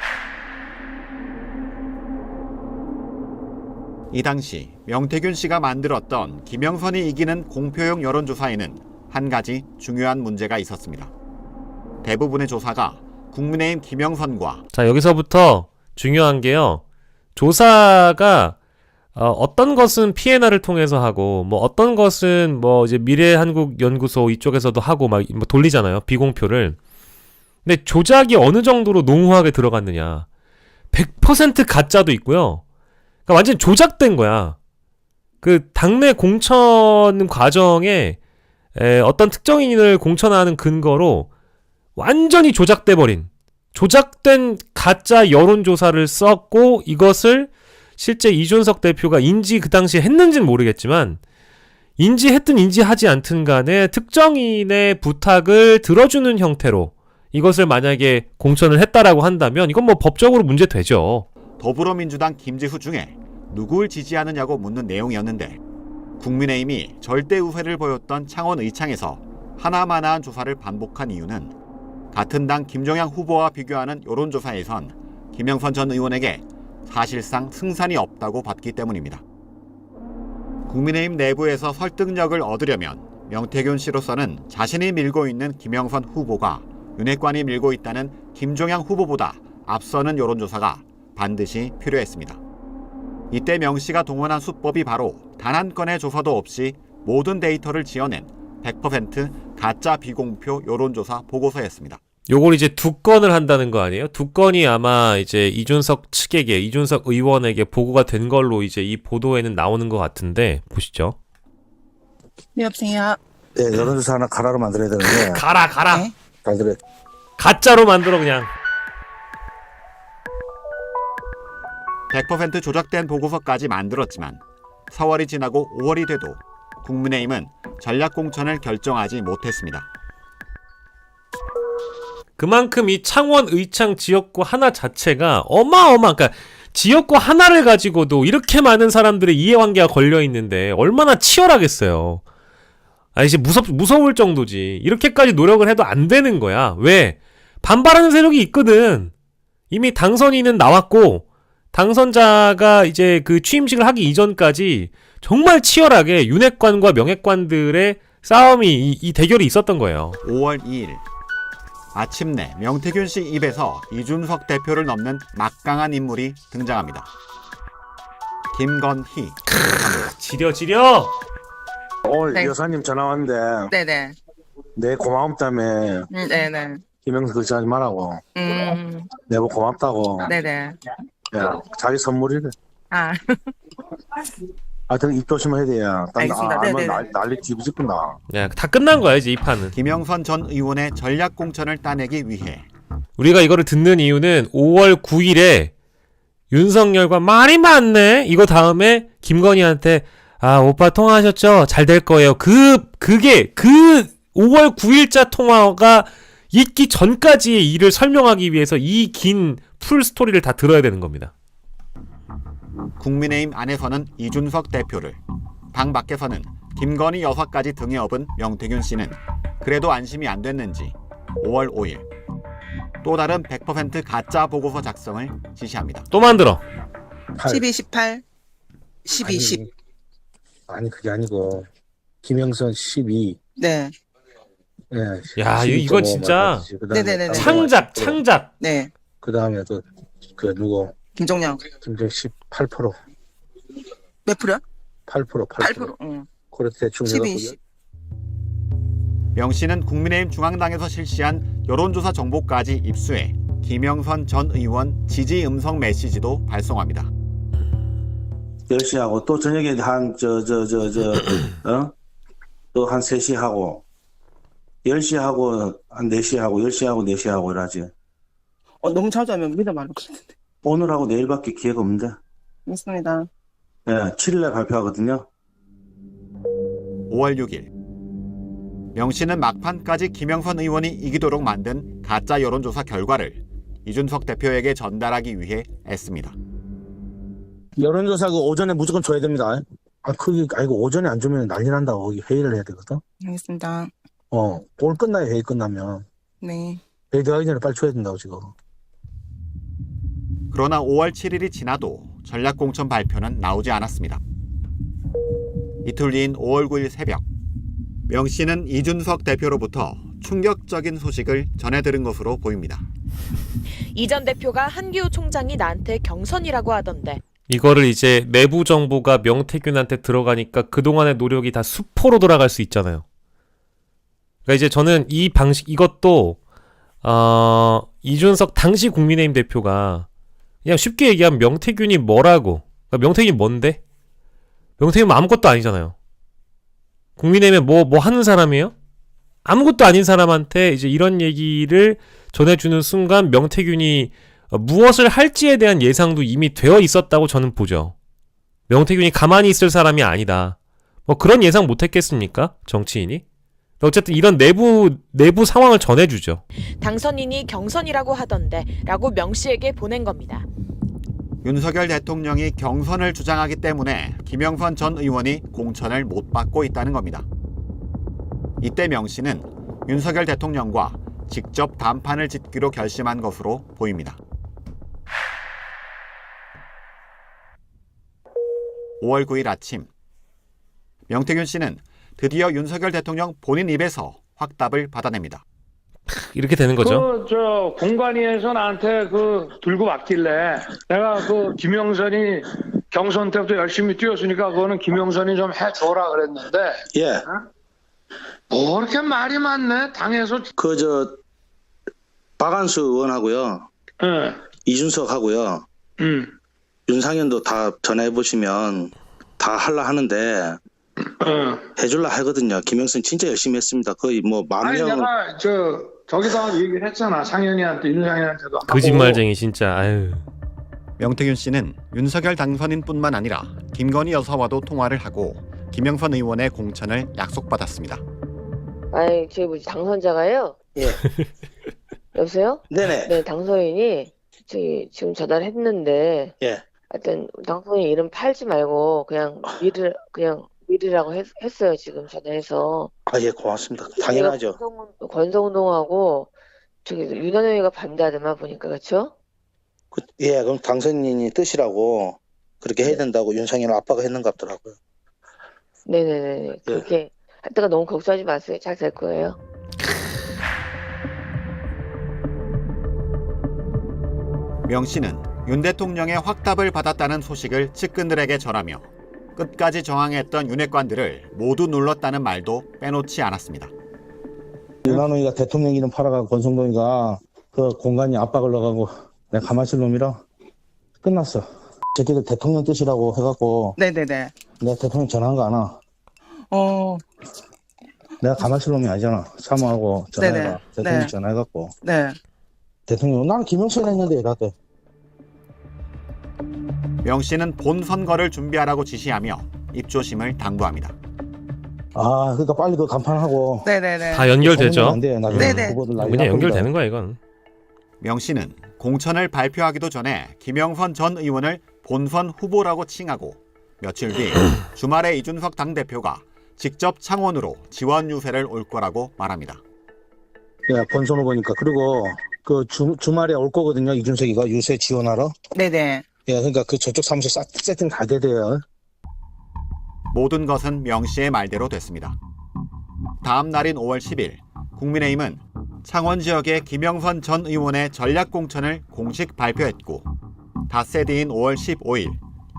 이 당시 명태균 씨가 만들었던 김영선이 이기는 공표용 여론조사에는 한 가지 중요한 문제가 있었습니다. 대부분의 조사가 국민의힘 김영선과 자, 여기서부터 중요한 게요. 조사가 어떤 것은 P&R을 통해서 하고 뭐 어떤 것은 뭐 이제 미래한국연구소 이쪽에서도 하고 막 뭐 돌리잖아요. 비공표를. 근데 조작이 어느 정도로 농후하게 들어갔느냐. 100% 가짜도 있고요. 그러니까 완전 조작된 거야. 그 당내 공천 과정에 어떤 특정인을 공천하는 근거로 완전히 조작돼 버린, 조작된 가짜 여론조사를 썼고 이것을 실제 이준석 대표가 인지 그 당시에 했는지는 모르겠지만 인지했든 인지하지 않든 간에 특정인의 부탁을 들어주는 형태로 이것을 만약에 공천을 했다라고 한다면 이건 뭐 법적으로 문제되죠. 더불어민주당 김지수 중에 누굴 지지하느냐고 묻는 내용이었는데 국민의힘이 절대 우세를 보였던 창원 의창에서 하나마나한 조사를 반복한 이유는 같은 당 김종양 후보와 비교하는 여론조사에선 김영선 전 의원에게 사실상 승산이 없다고 봤기 때문입니다. 국민의힘 내부에서 설득력을 얻으려면 명태균 씨로서는 자신이 밀고 있는 김영선 후보가 윤핵관이 밀고 있다는 김종양 후보보다 앞서는 여론조사가 반드시 필요했습니다. 이때 명 씨가 동원한 수법이 바로 단 한 건의 조사도 없이 모든 데이터를 지어낸 100% 가짜 비공표 여론조사 보고서였습니다. 요걸 이제 두 건을 한다는 거 아니에요? 두 건이 아마 이제 이준석 측에게, 이준석 의원에게 보고가 된 걸로 이제 이 보도에는 나오는 것 같은데, 보시죠. 네, 여보세요. 네, 여론조사 하나 가라로 만들어야 되는데. 가라. 네? 잘 들어. 가짜로 만들어 그냥. 100% 조작된 보고서까지 만들었지만 4월이 지나고 5월이 돼도 국민의힘은 전략공천을 결정하지 못했습니다. 그만큼 이 창원 의창 지역구 하나 자체가 그러니까 지역구 하나를 가지고도 이렇게 많은 사람들의 이해관계가 걸려 있는데 얼마나 치열하겠어요. 이제 무서울 정도지. 이렇게까지 노력을 해도 안 되는 거야. 왜? 반발하는 세력이 있거든. 이미 당선인은 나왔고, 당선자가 이제 그 취임식을 하기 이전까지 정말 치열하게 윤핵관과 명핵관들의 싸움이, 이 대결이 있었던 거예요. 5월 2일 마침내 명태균 씨 입에서 이준석 대표를 넘는 막강한 인물이 등장합니다. 김건희. 지려. 오늘 네. 여사님 전화 왔는데 네네. 내 고마움 때문에 네네. 김영수 그렇게 하지 말라고. 내보고 고맙다고. 네네. 야, 자기 선물이래. 아, 하여튼 입 조심해야 돼요. 알겠습니다. 네네네. 난리 뒤집힌다. 야, 다 끝난 거야, 이제 이 판은. 김영선 전 의원의 전략공천을 따내기 위해 우리가 이거를 듣는 이유는 5월 9일에 윤석열과 말이 많네. 이거 다음에 김건희한테 오빠 통화하셨죠? 잘 될 거예요. 그게 5월 9일자 통화가 있기 전까지의 일을 설명하기 위해서 이 긴 풀 스토리를 다 들어야 되는 겁니다. 국민의힘 안에서는 이준석 대표를, 당 밖에서는 김건희 여사까지 등에 업은 명태균 씨는 그래도 안심이 안 됐는지 5월 5일 또 다른 100% 가짜 보고서 작성을 지시합니다. 또 만들어. 12, 18, 12, 10. 아니 그게 아니고 김영선 12. 네. 예. 야, 12.5 이거 진짜 맞았지. 그다음에 네네네네. 창작. 네. 그 다음에 또 그 누구 김종영. 김정 18%. 몇 프로야? 8%. 8%. 응. 그렇게 대충 12, 해갖고 10. 명 씨는 국민의힘 중앙당에서 실시한 여론조사 정보까지 입수해 김영선 전 의원 지지 음성 메시지도 발송합니다. 10시 하고 또 저녁에 또 한 3시 하고 10시 하고 한 4시 하고 10시 하고 4시 하고 이러지. 너무 자주 하면 믿어 말할 것 같은데. 오늘하고 내일밖에 기회가 없는데. 맞습니다. 예, 7일에 발표하거든요. 5월 6일 명 씨는 막판까지 김영선 의원이 이기도록 만든 가짜 여론조사 결과를 이준석 대표에게 전달하기 위해 애씁니다. 여론조사 그 오전에 무조건 줘야 됩니다. 이거 오전에 안 주면 난리 난다고 거기 회의를 해야 되거든. 알겠습니다. 오늘 끝나요. 회의 끝나면. 네. 회의 들어가기 전에 빨리 줘야 된다고 지금. 그러나 5월 7일이 지나도 전략공천 발표는 나오지 않았습니다. 이틀 뒤인 5월 9일 새벽 명 씨는 이준석 대표로부터 충격적인 소식을 전해 들은 것으로 보입니다. 이 전 대표가 한기호 총장이 나한테 경선이라고 하던데. 이거를 이제 내부 정보가 명태균한테 들어가니까 그동안의 노력이 다 수포로 돌아갈 수 있잖아요. 그러니까 이제 저는 이것도 이준석 당시 국민의힘 대표가 그냥 쉽게 얘기하면 명태균이 뭐라고? 그러니까 명태균이 뭔데? 명태균은 아무것도 아니잖아요. 국민의힘에 뭐 하는 사람이에요? 아무것도 아닌 사람한테 이제 이런 얘기를 전해주는 순간 명태균이 무엇을 할지에 대한 예상도 이미 되어 있었다고 저는 보죠. 명태균이 가만히 있을 사람이 아니다. 뭐 그런 예상 못했겠습니까? 정치인이? 어쨌든 이런 내부 상황을 전해주죠. 당선인이 경선이라고 하던데 라고 명 씨에게 보낸 겁니다. 윤석열 대통령이 경선을 주장하기 때문에 김영선 전 의원이 공천을 못 받고 있다는 겁니다. 이때 명 씨는 윤석열 대통령과 직접 담판을 짓기로 결심한 것으로 보입니다. 5월 9일 아침 명태균 씨는 드디어 윤석열 대통령 본인 입에서 확답을 받아냅니다. 이렇게 되는 거죠. 공관위에서 나한테 들고 왔길래 내가 김영선이 경선 때부터 열심히 뛰었으니까 그거는 김영선이 좀 해줘라 그랬는데. 예. 뭐 이렇게 말이 많네, 당에서. 박한수 의원하고요. 예. 이준석 하고요. 윤상현도 다 전화해보시면 다 할라 하는데, 해줄라 하거든요. 김영선 진짜 열심히 했습니다. 거의 뭐, 아니, 만명. 내가 저기다가 얘기를 했잖아. 상현이한테, 윤상현한테도. 하고. 거짓말쟁이 진짜. 아유. 명태균 씨는 윤석열 당선인뿐만 아니라 김건희 여사와도 통화를 하고 김영선 의원의 공천을 약속받았습니다. 아니, 저희 뭐지, 당선자가요? 예. 여보세요? 네네. 네, 당선인이 저기 지금 전화를 했는데, 예. 하여튼 당선인 이름 팔지 말고 그냥 미르라고 했어요, 지금 전화해서. 아, 예, 고맙습니다. 당연하죠. 권성동하고 저기 윤한영이가 반대하더만 보니까, 그렇죠? 예, 그럼 당선인이 뜻이라고 그렇게 해야 된다고 윤상현 아빠가 했는 것 같더라고요. 네네네. 그렇게 하여튼 너무 걱정하지 마세요. 잘 될 거예요. 명 씨는 윤 대통령의 확답을 받았다는 소식을 측근들에게 전하며 끝까지 저항했던 윤핵관들을 모두 눌렀다는 말도 빼놓지 않았습니다. 윤한홍이가 대통령 이름 팔아가고 권성동이가 공간이 압박을 넣어가고 내가 가만히 있을 놈이라 끝났어. 새끼들 대통령 뜻이라고 해갖고 네네네. 내가 대통령 전화한 거 아나? 내가 가만히 있을 놈이 아니잖아. 사모하고 전화해봐. 네네. 대통령 네. 전화해갖고. 네. 대통령 나는 김영선 했는데 이라대. 명 씨는 본 선거를 준비하라고 지시하며 입조심을 당부합니다. 아, 그러니까 빨리 그 간판하고. 네네네. 다 연결되죠. 안 돼. 나중에 네네. 후보들 난리 그냥 날 연결되는 겁니다. 거야 이건. 명 씨는 공천을 발표하기도 전에 김영선 전 의원을 본선 후보라고 칭하고 며칠 뒤 주말에 이준석 당대표가 직접 창원으로 지원 유세를 올 거라고 말합니다. 예, 본선 후보니까. 그리고 주말에 올 거거든요. 이준석이가 유세 지원하러. 네네. 예, 그러니까 저쪽 사무소 세팅 다 돼야. 모든 것은 명 씨의 말대로 됐습니다. 다음 날인 5월 10일 국민의힘은 창원 지역의 김영선 전 의원의 전략 공천을 공식 발표했고 닷새 뒤인 5월 15일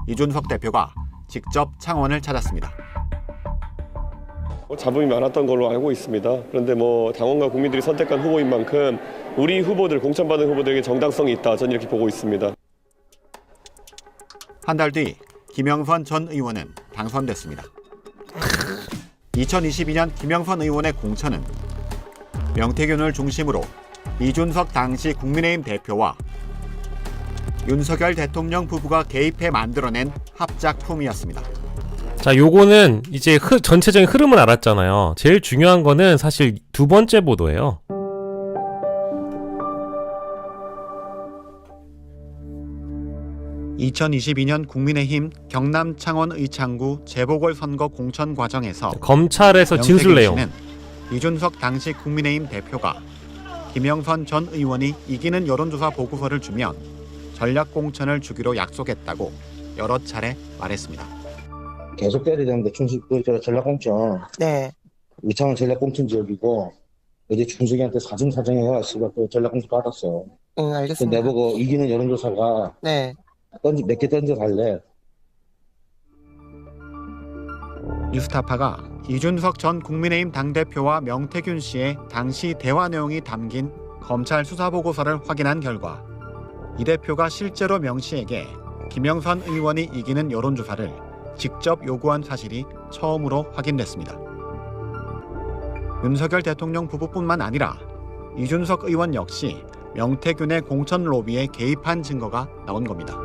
이준석 대표가 직접 창원을 찾았습니다. 잡음이 많았던 걸로 알고 있습니다. 그런데 당원과 국민들이 선택한 후보인 만큼 우리 후보들, 공천받은 후보들에게 정당성이 있다. 저는 이렇게 보고 있습니다. 한 달 뒤 김영선 전 의원은 당선됐습니다. 2022년 김영선 의원의 공천은 명태균을 중심으로 이준석 당시 국민의힘 대표와 윤석열 대통령 부부가 개입해 만들어낸 합작품이었습니다. 자, 요거는 이제 전체적인 흐름을 알았잖아요. 제일 중요한 거는 사실 두 번째 보도예요. (2022년) 국민의힘 경남 창원 의창구 재보궐선거 공천 과정에서 검찰에서 진술 내용. 이준석 당시 국민의힘 대표가 김영선 전 의원이 이기는 여론조사 보고서를 주면 전략 공천을 주기로 약속했다고 여러 차례 말했습니다. 계속 때려야 되는데 전략 공천. 네. 의창은 전략 공천 지역이고 어제 준석이한테 사정사정해 가지고 전략 공천 받았어. 응, 알겠습니다. 내보고 이기는 여론조사가 네. 몇 개 던져 달래. 뉴스타파가 이준석 전 국민의힘 당대표와 명태균 씨의 당시 대화 내용이 담긴 검찰 수사보고서를 확인한 결과 이 대표가 실제로 명 씨에게 김영선 의원이 이기는 여론조사를 직접 요구한 사실이 처음으로 확인됐습니다. 윤석열 대통령 부부뿐만 아니라 이준석 의원 역시 명태균의 공천 로비에 개입한 증거가 나온 겁니다.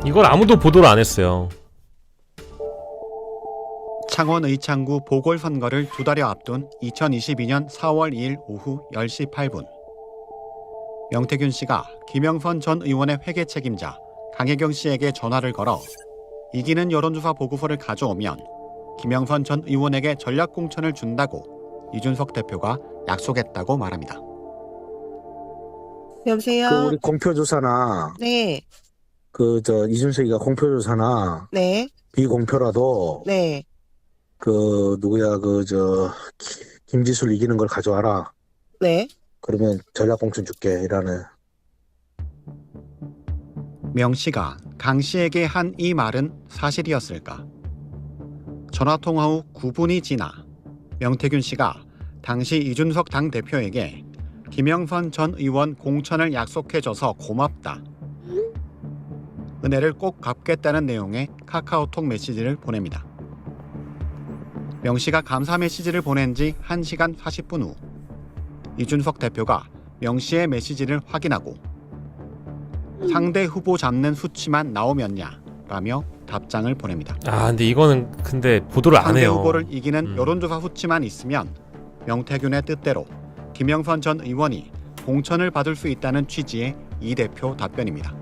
이걸 아무도 보도를 안 했어요. 창원 의창구 보궐선거를 두 달여 앞둔 2022년 4월 2일 오후 10시 8분 명태균 씨가 김영선 전 의원의 회계 책임자 강혜경 씨에게 전화를 걸어 이기는 여론조사 보고서를 가져오면 김영선 전 의원에게 전략 공천을 준다고 이준석 대표가 약속했다고 말합니다. 여보세요? 우리 공표조사나 네. 이준석이가 공표조사나 네. 비공표라도 네. 누구야 김지수를 이기는 걸 가져와라. 네. 그러면 전략공천 줄게 이라는. 명 씨가 강 씨에게 한 이 말은 사실이었을까? 전화통화 후 9분이 지나 명태균 씨가 당시 이준석 당대표에게 김영선 전 의원 공천을 약속해줘서 고맙다. 은혜를 꼭 갚겠다는 내용의 카카오톡 메시지를 보냅니다. 명 씨가 감사 메시지를 보낸 지 1시간 40분 후 이준석 대표가 명 씨의 메시지를 확인하고 상대 후보 잡는 수치만 나오면야 라며 답장을 보냅니다. 근데 이거는 보도를 안 상대 해요. 후보를 이기는 여론조사 수치만 있으면 명태균의 뜻대로 김영선 전 의원이 공천을 받을 수 있다는 취지의 이 대표 답변입니다.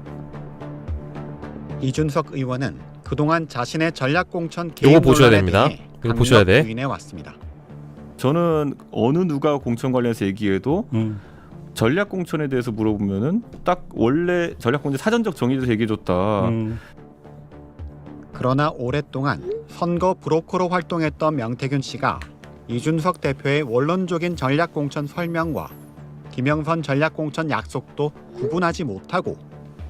이준석 의원은 그동안 자신의 전략공천 요거 개입 보셔야 논란에 됩니다. 대해 이거 보셔야 돼. 부인해 왔습니다. 저는 어느 누가 공천 관련해서 얘기해도 전략 공천에 대해서 물어보면은 딱 원래 전략 공천 사전적 정의도 얘기해줬다. 그러나 오랫동안 선거 브로커로 활동했던 명태균 씨가 이준석 대표의 원론적인 전략 공천 설명과 김영선 전략 공천 약속도 구분하지 못하고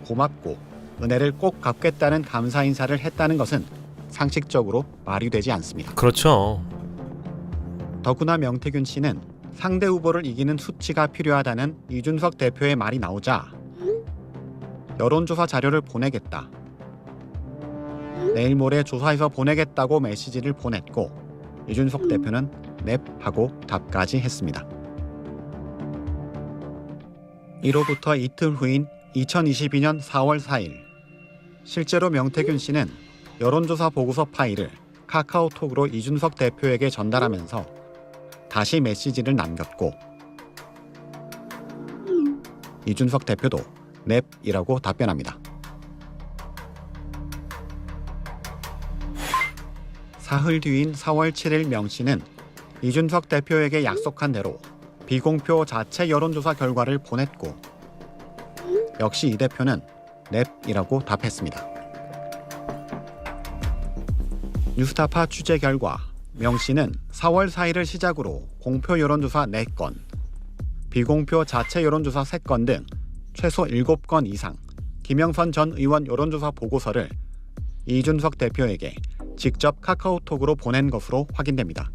고맙고 은혜를 꼭 갚겠다는 감사 인사를 했다는 것은 상식적으로 말이 되지 않습니다. 그렇죠. 더구나 명태균 씨는 상대 후보를 이기는 수치가 필요하다는 이준석 대표의 말이 나오자 여론조사 자료를 보내겠다. 내일 모레 조사해서 보내겠다고 메시지를 보냈고 이준석 대표는 넵 하고 답까지 했습니다. 이로부터 이틀 후인 2022년 4월 4일 실제로 명태균 씨는 여론조사 보고서 파일을 카카오톡으로 이준석 대표에게 전달하면서 다시 메시지를 남겼고 이준석 대표도 넵이라고 답변합니다. 사흘 뒤인 4월 7일 명 씨는 이준석 대표에게 약속한 대로 비공표 자체 여론조사 결과를 보냈고 역시 이 대표는 넵이라고 답했습니다. 뉴스타파 취재 결과 명 씨는 4월 4일을 시작으로 공표 여론조사 4건, 비공표 자체 여론조사 3건 등 최소 7건 이상 김영선 전 의원 여론조사 보고서를 이준석 대표에게 직접 카카오톡으로 보낸 것으로 확인됩니다.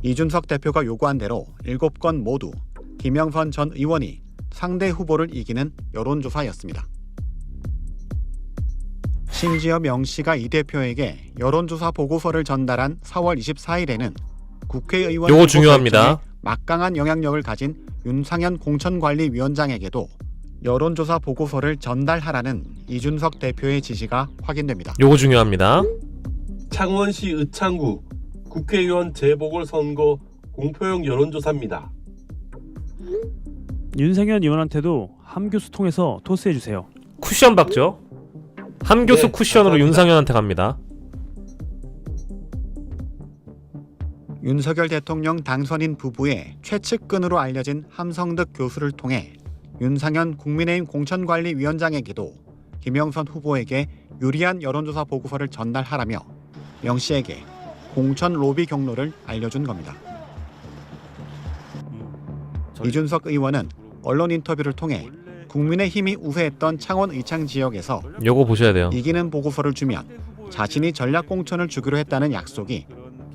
이준석 대표가 요구한 대로 7건 모두 김영선 전 의원이 상대 후보를 이기는 여론조사였습니다. 심지어 명 씨가 이 대표에게 여론조사 보고서를 전달한 4월 24일에는 국회의원 요거 중요합니다. 결정에 막강한 영향력을 가진 윤상현 공천관리위원장에게도 여론조사 보고서를 전달하라는 이준석 대표의 지시가 확인됩니다. 요거 중요합니다. 창원시 의창구 국회의원 재보궐선거 공표용 여론조사입니다. 윤상현 의원한테도 함교수 통해서 토스해주세요. 쿠션 박죠? 함교수 네, 쿠션으로 감사합니다. 윤상현한테 갑니다. 윤석열 대통령 당선인 부부의 최측근으로 알려진 함성득 교수를 통해 윤상현 국민의힘 공천관리위원장에게도 김영선 후보에게 유리한 여론조사 보고서를 전달하라며 명 씨에게 공천 로비 경로를 알려준 겁니다. 이준석 의원은 언론 인터뷰를 통해 국민의힘이 우세했던 창원 의창 지역에서 요거 보셔야 돼요. 이기는 보고서를 주면 자신이 전략 공천을 주기로 했다는 약속이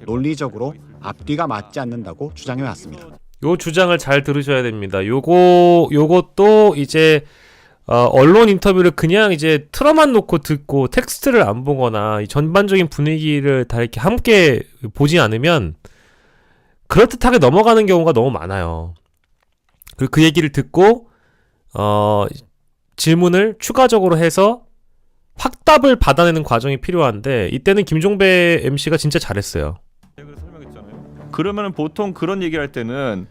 논리적으로 앞뒤가 맞지 않는다고 주장해왔습니다. 요 주장을 잘 들으셔야 됩니다. 요것도 이제 언론 인터뷰를 그냥 이제 틀어만 놓고 듣고 텍스트를 안 보거나 이 전반적인 분위기를 다 이렇게 함께 보지 않으면 그럴듯하게 넘어가는 경우가 너무 많아요. 그리고 그 얘기를 듣고 질문을 추가적으로 해서 확답을 받아내는 과정이 필요한데 이때는 김종배 MC가 진짜 잘했어요. 그러면 보통 그런 얘기를 할 때는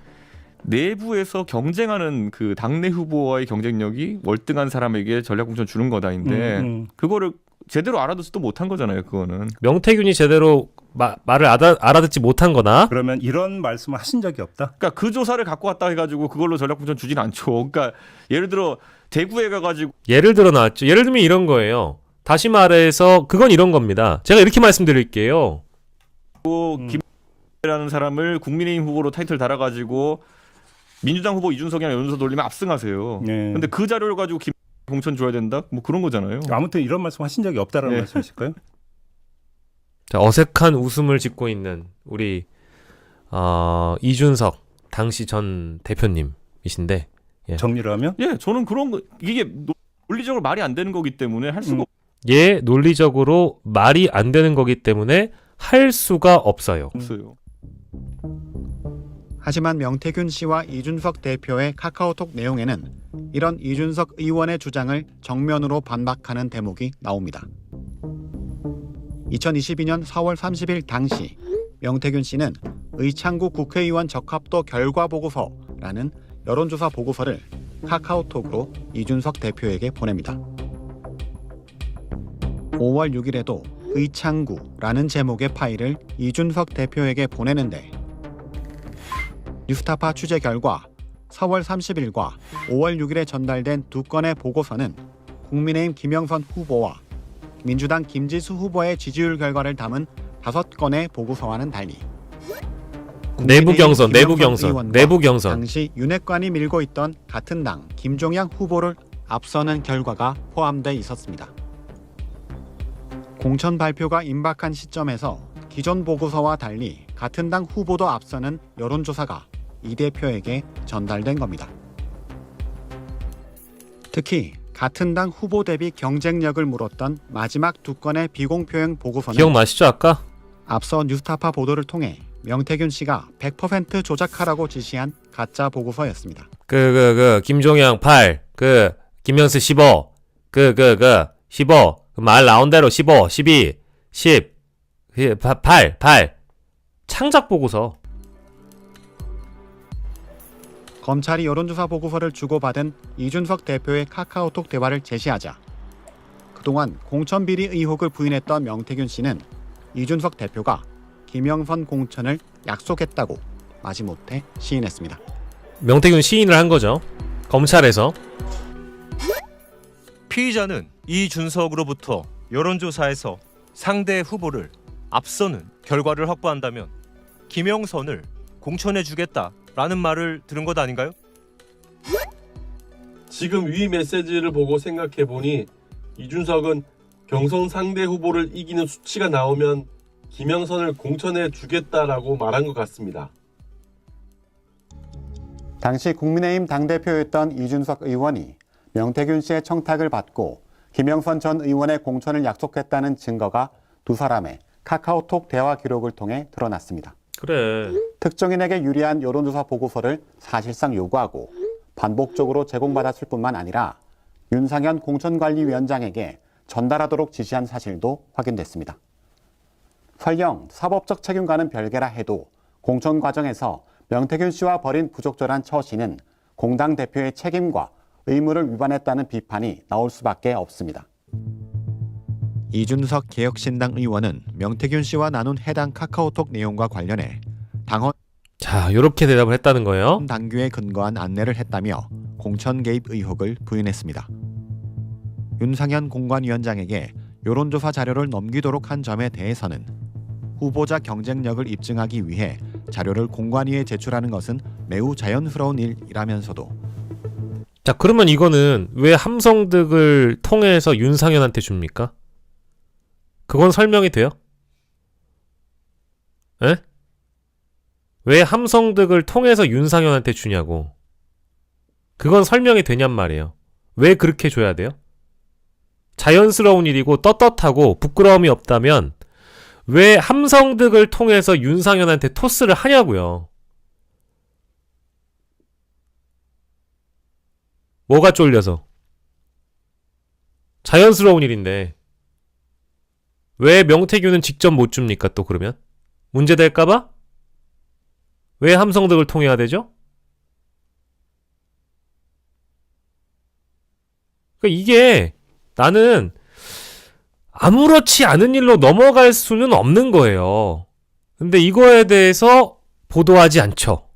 내부에서 경쟁하는 그 당내 후보와의 경쟁력이 월등한 사람에게 전략공천 주는 거다인데 그거를 제대로 알아듣지도 못한 거잖아요. 그거는 명태균이 제대로 말을 알아듣지 못한 거나 그러면 이런 말씀을 하신 적이 없다? 그러니까 그 조사를 갖고 왔다 해가지고 그걸로 전략공천 주진 않죠. 그러니까 예를 들어 대구에 가가지고 예를 들어 나왔죠. 예를 들면 이런 거예요. 다시 말해서 그건 이런 겁니다. 제가 이렇게 말씀드릴게요. 김라는 사람을 국민의힘 후보로 타이틀 달아가지고 민주당 후보 이준석이나 연서 돌리면 압승하세요. 네. 근데 그 자료를 가지고 공천 줘야 된다? 뭐 그런 거잖아요. 아무튼 이런 말씀 하신 적이 없다라는 말씀이실까요? 자, 어색한 웃음을 짓고 있는 우리 이준석 당시 전 대표님이신데 정리를 하면? 예, 저는 그런 거 이게 논리적으로 말이 안 되는 거기 때문에 할 수가 예, 논리적으로 말이 안 되는 거기 때문에 할 수가 없어요. 없어요. 하지만 명태균 씨와 이준석 대표의 카카오톡 내용에는 이런 이준석 의원의 주장을 정면으로 반박하는 대목이 나옵니다. 2022년 4월 30일 당시 명태균 씨는 의창구 국회의원 적합도 결과 보고서라는 여론조사 보고서를 카카오톡으로 이준석 대표에게 보냅니다. 5월 6일에도 의창구라는 제목의 파일을 이준석 대표에게 보내는데 뉴스타파 취재 결과 4월 30일과 5월 6일에 전달된 두 건의 보고서는 국민의힘 김영선 후보와 민주당 김지수 후보의 지지율 결과를 담은 5건의 보고서와는 달리 내부 경선. 당시 윤핵관이 밀고 있던 같은 당 김종양 후보를 앞서는 결과가 포함돼 있었습니다. 공천 발표가 임박한 시점에서 기존 보고서와 달리 같은 당 후보도 앞서는 여론조사가 이 대표에게 전달된 겁니다. 특히 같은 당 후보 대비 경쟁력을 물었던 마지막 두 건의 비공표형 보고서는 기억나시죠 아까? 앞서 뉴스타파 보도를 통해 명태균 씨가 100% 조작하라고 지시한 가짜 보고서였습니다. 김종영 8, 김명수 15, 15, 말 나온 대로 15, 12, 10, 8 창작 보고서. 검찰이 여론조사 보고서를 주고받은 이준석 대표의 카카오톡 대화를 제시하자 그동안 공천비리 의혹을 부인했던 명태균 씨는 이준석 대표가 김영선 공천을 약속했다고 마지못해 시인했습니다. 명태균 시인을 한 거죠. 검찰에서. 피의자는 이준석으로부터 여론조사에서 상대 후보를 앞서는 결과를 확보한다면 김영선을 공천해주겠다라는 말을 들은 것 아닌가요? 지금 위 메시지를 보고 생각해보니 이준석은 경선 상대 후보를 이기는 수치가 나오면 김영선을 공천해 주겠다라고 말한 것 같습니다. 당시 국민의힘 당대표였던 이준석 의원이 명태균 씨의 청탁을 받고 김영선 전 의원의 공천을 약속했다는 증거가 두 사람의 카카오톡 대화 기록을 통해 드러났습니다. 그래. 특정인에게 유리한 여론조사 보고서를 사실상 요구하고 반복적으로 제공받았을 뿐만 아니라 윤상현 공천관리위원장에게 전달하도록 지시한 사실도 확인됐습니다. 설령 사법적 책임과는 별개라 해도 공천 과정에서 명태균 씨와 벌인 부적절한 처신은 공당 대표의 책임과 의무를 위반했다는 비판이 나올 수밖에 없습니다. 이준석 개혁신당 의원은 명태균 씨와 나눈 해당 카카오톡 내용과 관련해 당헌 이렇게 대답을 했다는 거예요. 당규에 근거한 안내를 했다며 공천 개입 의혹을 부인했습니다. 윤상현 공관위원장에게 여론조사 자료를 넘기도록 한 점에 대해서는 후보자 경쟁력을 입증하기 위해 자료를 공관위에 제출하는 것은 매우 자연스러운 일이라면서도 자, 그러면 이거는 왜 함성득을 통해서 윤상현한테 줍니까? 그건 설명이 돼요? 에? 왜 함성득을 통해서 윤상현한테 주냐고. 그건 설명이 되냔 말이에요. 왜 그렇게 줘야 돼요? 자연스러운 일이고 떳떳하고 부끄러움이 없다면 왜 함성득을 통해서 윤상현한테 토스를 하냐고요. 뭐가 쫄려서? 자연스러운 일인데 왜 명태균은 직접 못 줍니까 또 그러면? 문제될까봐? 왜 함성득을 통해야 되죠? 그러니까 이게 나는 아무렇지 않은 일로 넘어갈 수는 없는 거예요. 근데 이거에 대해서 보도하지 않죠.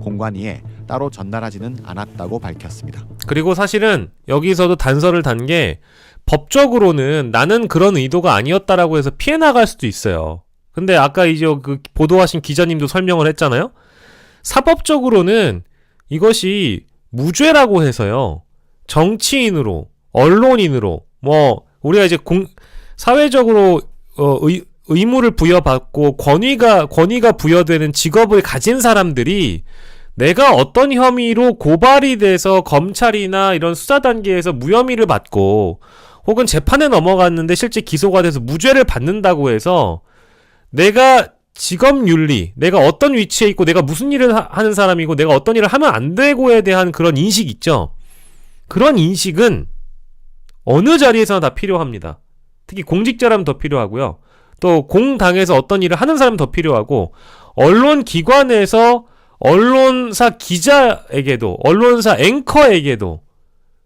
공관위에 따로 전달하지는 않았다고 밝혔습니다. 그리고 사실은 여기서도 단서를 단 게 법적으로는 나는 그런 의도가 아니었다라고 해서 피해 나갈 수도 있어요. 근데 아까 이제 그 보도하신 기자님도 설명을 했잖아요. 사법적으로는 이것이 무죄라고 해서요. 정치인으로, 언론인으로, 뭐 우리가 이제 사회적으로 의무를 부여받고 권위가 부여되는 직업을 가진 사람들이 내가 어떤 혐의로 고발이 돼서 검찰이나 이런 수사 단계에서 무혐의를 받고 혹은 재판에 넘어갔는데 실제 기소가 돼서 무죄를 받는다고 해서 내가 직업윤리, 내가 어떤 위치에 있고 내가 무슨 일을 하는 사람이고 내가 어떤 일을 하면 안 되고에 대한 그런 인식 있죠. 그런 인식은 어느 자리에서나 다 필요합니다. 특히 공직자라면 더 필요하고요. 또 공당에서 어떤 일을 하는 사람은 더 필요하고 언론기관에서 언론사 기자에게도 언론사 앵커에게도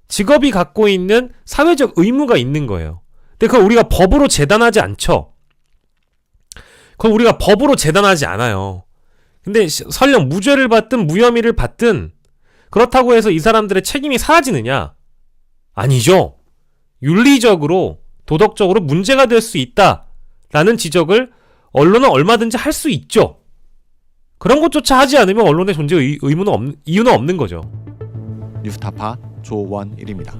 직업이 갖고 있는 사회적 의무가 있는 거예요. 근데 그걸 우리가 법으로 재단하지 않죠. 그걸 우리가 법으로 재단하지 않아요. 근데 설령 무죄를 받든 무혐의를 받든 그렇다고 해서 이 사람들의 책임이 사라지느냐? 아니죠. 윤리적으로 도덕적으로 문제가 될 수 있다라는 지적을 언론은 얼마든지 할 수 있죠. 그런 것조차 하지 않으면 언론의 존재 이유는 없는 거죠. 뉴스타파 조원일입니다.